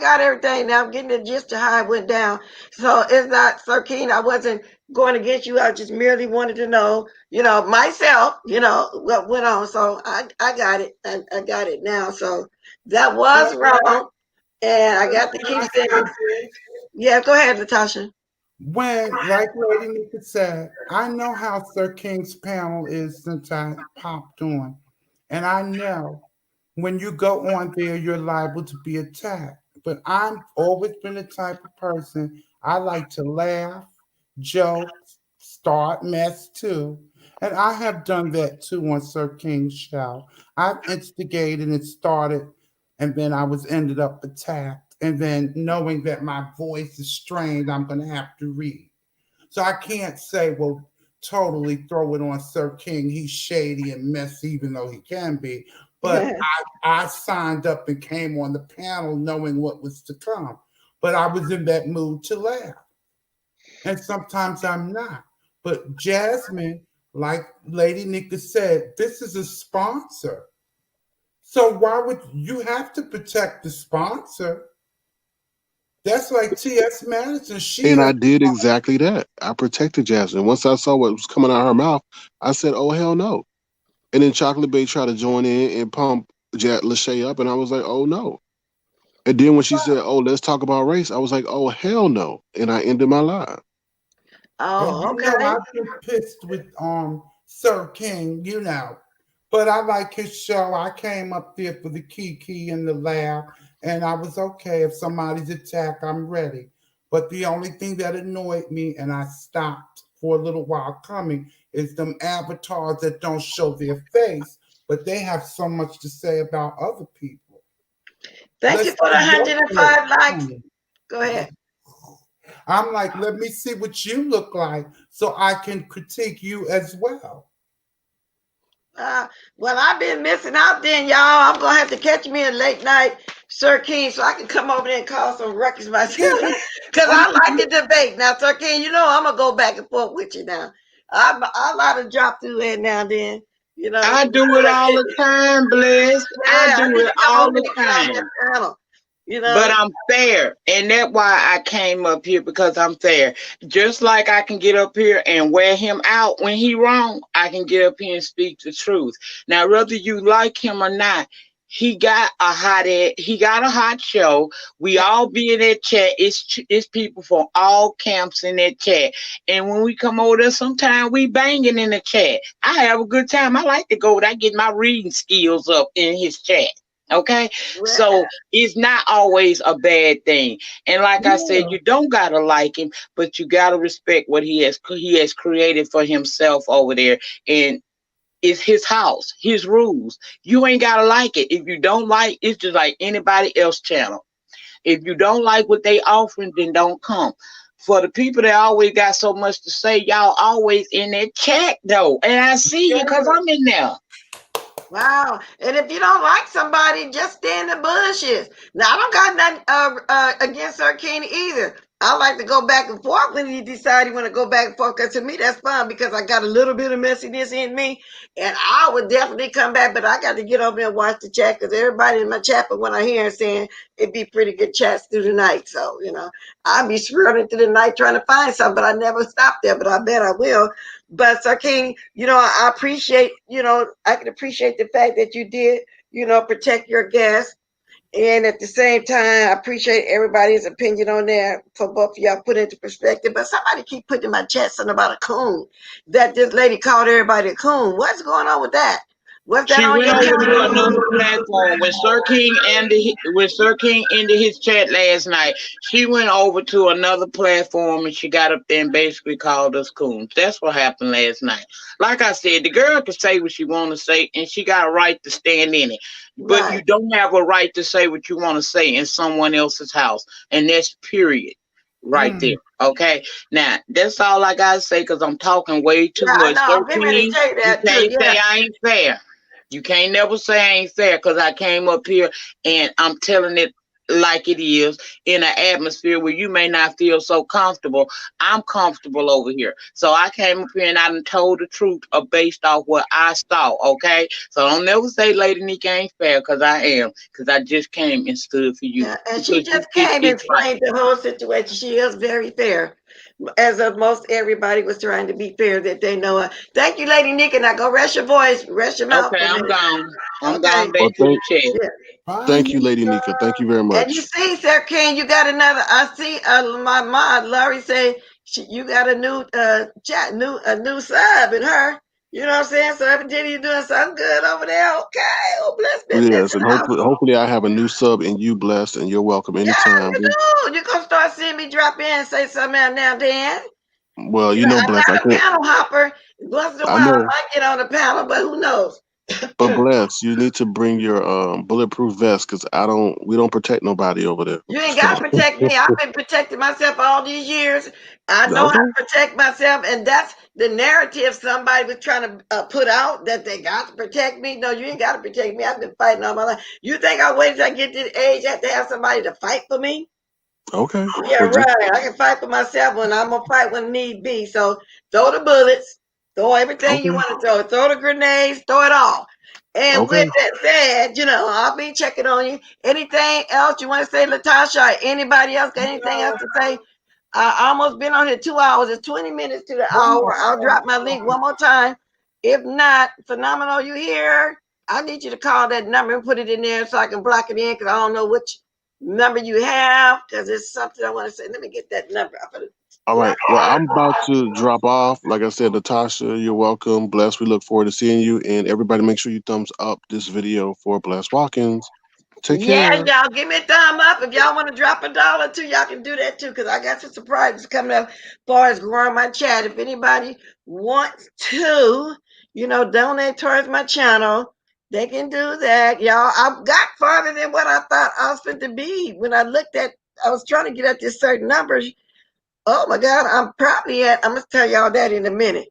got everything now. I'm getting the gist of how it went down. So it's not Sir Keen. I wasn't going against you. I just merely wanted to know, myself, what went on. So I got it. I got it now. So that was wrong. And I got to keep saying, yeah, go ahead, Natasha. When, like Lady Nika said, I know how Sir King's panel is since I popped on. And I know when you go on there, you're liable to be attacked. But I've always been the type of person I like to laugh, joke, start mess too. And I have done that too on Sir King's show. I've instigated and started, and then I was ended up attacked. And then knowing that my voice is strained, I'm going to have to read. So I can't say, well, totally throw it on Sir King. He's shady and messy, even though he can be. But I signed up and came on the panel knowing what was to come. But I was in that mood to laugh. And sometimes I'm not. But Jasmine, like Lady Nika said, this is a sponsor. So why would you have to protect the sponsor? That's like T.S. Madison. And I did exactly that. I protected Jasmine. Once I saw what was coming out of her mouth, I said, oh, hell no. And then Chocolate Bay tried to join in and pump Lachey up, and I was like, oh, no. And then when she said, oh, let's talk about race, I was like, oh, hell no. And I ended my live. Oh, okay. I've been pissed with Sir King, But I like his show. I came up there for the Kiki and the laugh, and I was okay. If somebody's attacked, I'm ready. But the only thing that annoyed me, and I stopped for a little while coming, is them avatars that don't show their face, but they have so much to say about other people. Thank you for the 105 likes. Go ahead. I'm like, let me see what you look like so I can critique you as well. Well, I've been missing out then, y'all. I'm going to have to catch me a late night Sir King so I can come over there and call some records myself. Because I like the debate. Now, Sir King, I'm going to go back and forth with you now. I like to drop through there now and then. I do it all the time, Bless. I do it all the time. But I'm fair, and that's why I came up here, because I'm fair. Just like I can get up here and wear him out when he wrong, I can get up here and speak the truth. Now, whether you like him or not, he got a hot show. We all be in that chat. It's people from all camps in that chat. And when we come over there, sometimes we banging in the chat. I have a good time. I like to go there. I get my reading skills up in his chat. Okay, so it's not always a bad thing. And like I said, you don't gotta like him, but you gotta respect what he has created for himself over there. And it's his house, his rules. You ain't gotta like it. If you don't like, it's just like anybody else channel. If you don't like what they offering, then don't come. For the people that always got so much to say, y'all always in that chat though, and I see you because I'm in there. Wow. And if you don't like somebody, just stay in the bushes. Now, I don't got nothing against Sir King either. I like to go back and forth when you decide you want to go back and forth. Because to me, that's fun because I got a little bit of messiness in me. And I would definitely come back, but I got to get over and watch the chat because everybody in my chat, but when I hear saying it'd be pretty good chats through the night. So, I'll be swirling through the night trying to find something, but I never stop there, but I bet I will. But Sir King, I appreciate, I can appreciate the fact that you did, protect your guests. And at the same time, I appreciate everybody's opinion on that for both of y'all put into perspective. But somebody keep putting in my chat something about a coon, that this lady called everybody a coon. What's going on with that? What's that she went over to another platform when Sir King ended his chat last night. She went over to another platform and she got up there and basically called us coons. That's what happened last night. Like I said, the girl can say what she want to say, and she got a right to stand in it. But you don't have a right to say what you want to say in someone else's house, and that's period. Right there. Okay. Now that's all I gotta say because I'm talking way too much. Sir King, you can't say I ain't fair. You can't never say I ain't fair because I came up here and I'm telling it like it is in an atmosphere where you may not feel so comfortable. I'm comfortable over here. So I came up here and I done told the truth based off what I saw, okay? So don't never say Lady Nika ain't fair because I am, because I just came and stood for you. Yeah, and she just came and explained the whole situation. She is very fair. as of most everybody was trying to be fair that they know. Thank you, Lady Nika. Now go rest your voice, rest your mouth. Okay, For a I'm minute. gone. I'm Okay. gone back Well, to the chat. Yeah. Bye, thank you, Lady Nika. Nika. Thank you very And you much. see, Sir King, you got another. I see my mod, Laurie, say you got a new chat, a new sub in her. You know what I'm saying? So evidently you're doing something good over there. Okay. Oh, bless business. Yes, and hopefully I have a new sub and you blessed, and you're welcome Yeah, anytime. you do. You're going to start seeing me drop in and say something out now, Dan. Well, You know, I'm blessed. I not a can't. panel hopper. Once in a I while, I know, might get on the panel, but who knows? but blessed. You need to bring your bulletproof vest because we don't protect nobody over there. You ain't got to protect me. I've been protecting myself all these years. I know how Okay. to protect myself, and that's the narrative somebody was trying to put out that they got to protect me. No, you ain't got to protect me. I've been fighting all my life. You think I wait till I get to the age I have to have somebody to fight for me? Okay. Yeah, Well, just right. I can fight for myself when I'm gonna fight when need be. So throw the bullets, throw everything you okay. want to throw the grenades, throw it all. And with Okay. that said, I'll be checking on you. Anything else you want to say, Latasha, or anybody else got anything else to say? I almost been on here 2 hours. It's 20 minutes to the hour. I'll drop my link one more time. If not, Phenomenal, you here? I need you to call that number and put it in there so I can block it in because I don't know which number you have because it's something I want to say. Let me get that number. All right. Well, I'm about to drop off. Like I said, Natasha, you're welcome. Bless. We look forward to seeing you. And everybody, make sure you thumbs up this video for Bless Watkins. Take care. Y'all give me a thumb up. If y'all want to drop $1 too, y'all can do that too, because I got some surprises coming up as far as growing my chat. If anybody wants to, donate towards my channel, they can do that. Y'all, I've got farther than what I thought I was going to be. When I was trying to get at this certain numbers. Oh my God, I'm going to tell y'all that in a minute.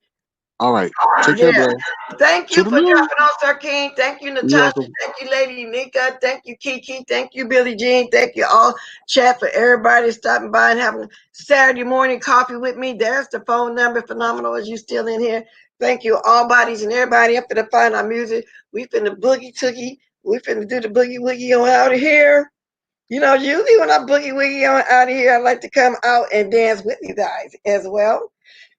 All right. Take care, Bless. Thank you for Toodaloo. dropping on, Sir King. Thank you, You're Natasha. welcome. Thank you, Lady Nika. Thank you, Kiki. Thank you, Billie Jean. Thank you all, chat, for everybody stopping by and having Saturday morning coffee with me. There's the phone number. Phenomenal. Is you still in here? Thank you, all bodies and everybody up to the find our music. We finna boogie toogie. We finna do the boogie woogie on out of here. Usually when I boogie woogie on out of here, I like to come out and dance with you guys as well.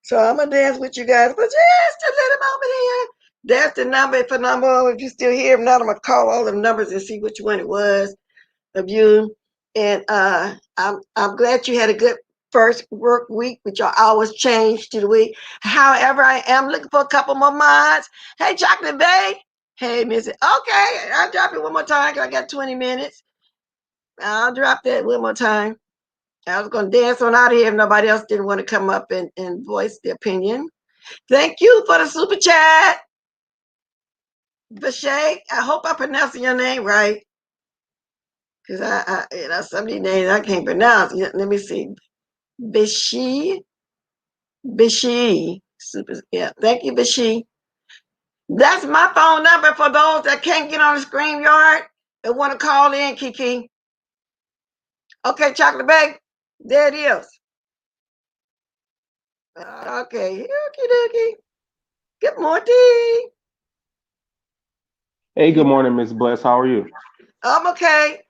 So I'm gonna dance with you guys, but just a little moment here. That's the number for number. If you're still here, if not, I'm gonna call all the numbers and see which one it was of you. And I'm glad you had a good first work week, with your hours changed to the week. However, I am looking for a couple more mods. Hey, Chocolate Bay. Hey, Missy. Okay, I'll drop it one more time because I got 20 minutes. I'll drop that one more time. I was going to dance on out of here if nobody else didn't want to come up and voice their opinion. Thank you for the super chat. Bashay, I hope I'm pronouncing your name right. Because some of these names I can't pronounce. Let me see. Bishi. Super, yeah. Thank you, Bishi. That's my phone number for those that can't get on the StreamYard and want to call in, Kiki. Okay, Chocolate Bag. There it is. Okay, okie dokie. Good morning. Hey, good morning, Miss Bless. How are you? I'm okay.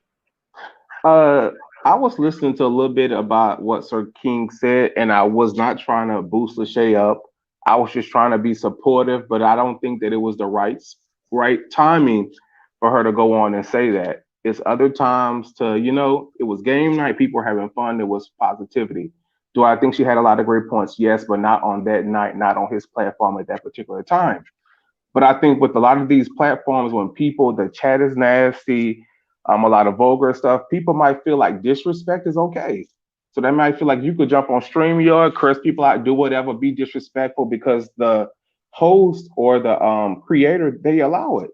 I was listening to a little bit about what Sir King said, and I was not trying to boost Lachey up. I was just trying to be supportive, but I don't think that it was the right timing for her to go on and say that. It's other times it was game night, people were having fun, there was positivity. Do I think she had a lot of great points? Yes, but not on that night, not on his platform at that particular time. But I think with a lot of these platforms, when the chat is nasty, a lot of vulgar stuff, people might feel like disrespect is okay. So they might feel like you could jump on StreamYard, curse people out, do whatever, be disrespectful because the host or the creator, they allow it.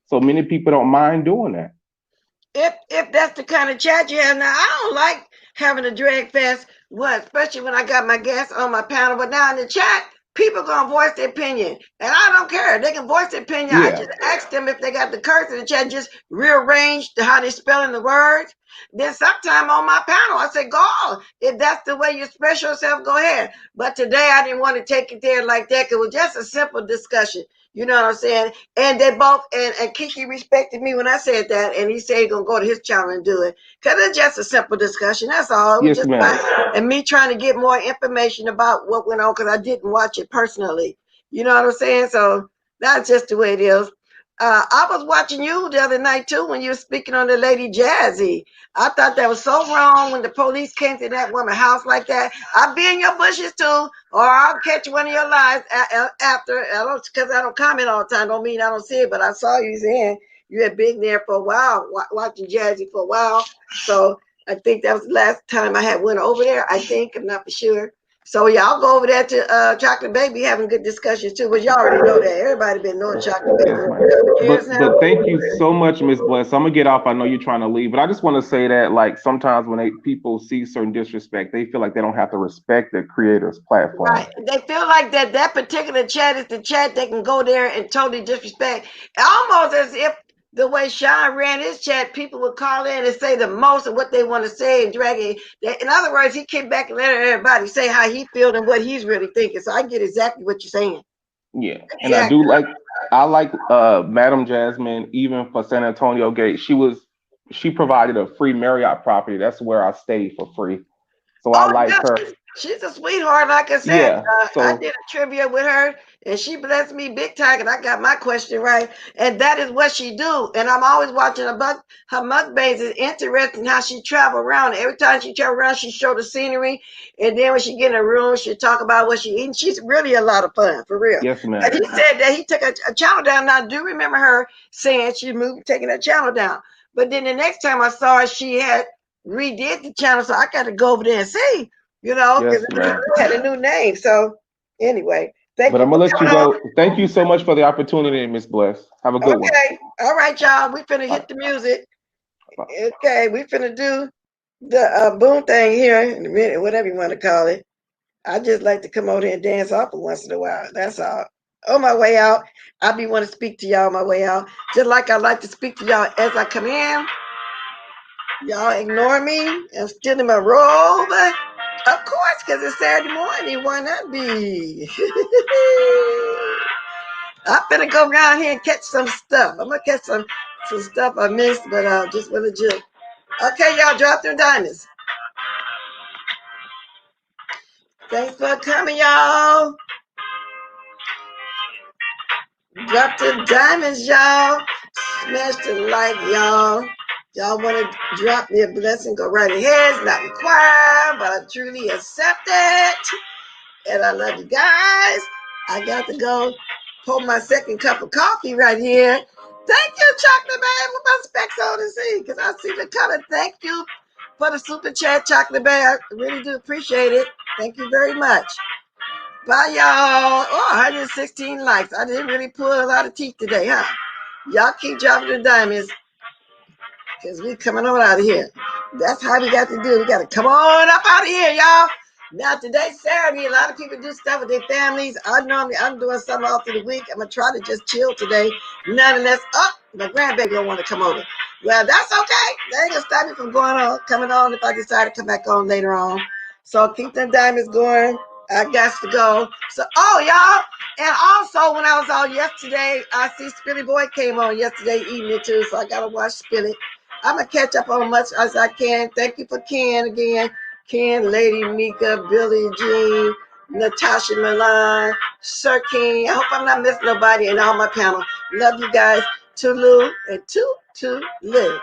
So many people don't mind doing that. If that's the kind of chat you have now, I don't like having a drag fest, especially when I got my guests on my panel. But now in the chat, people gonna voice their opinion, and I don't care. They can voice their opinion. Yeah. I just ask them if they got the curse in the chat, just rearrange how they spelling the words. Then sometime on my panel, I said, go. If that's the way you express yourself, go ahead. But today I didn't want to take it there like that because it was just a simple discussion. You know what I'm saying? And they both, and Kiki respected me when I said that, and he said he's going to go to his channel and do it. Because it's just a simple discussion. That's all. It was Yes, just ma'am. fine. And me trying to get more information about what went on because I didn't watch it personally. You know what I'm saying? So that's just the way it is. I was watching you the other night too when you were speaking on the Lady Jazzy. I thought that was so wrong when the police came to that woman's house like that. I'll be in your bushes too, or I'll catch one of your lives after. Because I don't comment all the time. Don't mean I don't see it, but I saw you saying you had been there for a while, watching Jazzy for a while. So I think that was the last time I had went over there. I think I'm not for sure. So y'all go over there to Chocolate Baby having good discussions too, but y'all already know that. Everybody been knowing Chocolate Baby Yes, for ma'am. a couple years now. But thank you so much, Miss Bless. I'm gonna get off. I know you're trying to leave, but I just want to say that like sometimes when people see certain disrespect, they feel like they don't have to respect the creator's platform. Right. They feel like that particular chat is the chat they can go there and totally disrespect. Almost as if the way Sean ran his chat, people would call in and say the most of what they want to say and drag it. In other words, he came back and let everybody say how he feels and what he's really thinking. So I get exactly what you're saying. Yeah, and I like Madam Jasmine even for San Antonio Gate. She provided a free Marriott property. That's where I stayed for free. So I like yeah, her. she's a sweetheart. Like I said, Yeah. I So did a trivia with her, and she blessed me big time, and I got my question right. And that is what she do. And I'm always watching her mukbangs. It's interesting how she travel around. Every time she travel around, she show the scenery, and then when she get in a room, she talk about what she eating. She's really a lot of fun, for real. yes, ma'am. And he said that he took a channel down. Now I do remember her saying she moved, taking that channel down. But then the next time I saw her, she had redid the channel, so I got to go over there and see, you know, because Yes, ma'am. it had a new name. So anyway, thank But you I'm for gonna let you coming on. go. Thank you so much for the opportunity, Miss Bless. Have a good one. Okay, all right, y'all. We finna hit the music. Okay, we finna do the boom thing here in a minute, whatever you want to call it. I just like to come over here and dance off for once in a while. That's all. On my way out, I be want to speak to y'all on my way out, just like I like to speak to y'all as I come in. Y'all ignore me and still in my robe. Of course, because it's Saturday morning. Why not be? I'm gonna go around here and catch some stuff. I'm gonna catch some stuff I missed, but just for the joke. Okay, y'all, drop them diamonds. Thanks for coming, y'all. Drop the diamonds, y'all. Smash the like, y'all. Y'all want to drop me a blessing? Go right ahead. It's not required, but I truly accept it. And I love you guys. I got to go pour my second cup of coffee right here. Thank you, Chocolate Babe, with my specs on to see, because I see the color. Thank you for the super chat, Chocolate Babe. I really do appreciate it. Thank you very much. Bye, y'all. Oh, 116 likes. I didn't really pull a lot of teeth today, huh? Y'all keep dropping the diamonds, because we coming on out of here. That's how we got to do it. We got to come on up out of here, y'all. Now, today's Saturday. A lot of people do stuff with their families. I'm doing something all through the week. I'm going to try to just chill today. Nonetheless, my grandbaby don't want to come over. Well, that's okay. That ain't going to stop me from coming on if I decide to come back on later on. So keep them diamonds going. I got to go. So, y'all. And also, when I was on yesterday, I see Spilly Boy came on yesterday evening too. So I got to watch Spilly. I'm going to catch up on as much as I can. Thank you for Ken again. Ken, Lady Mika, Billie Jean, Natasha Milan, Sir King. I hope I'm not missing nobody in all my panel. Love you guys. Tulu and Toot Live.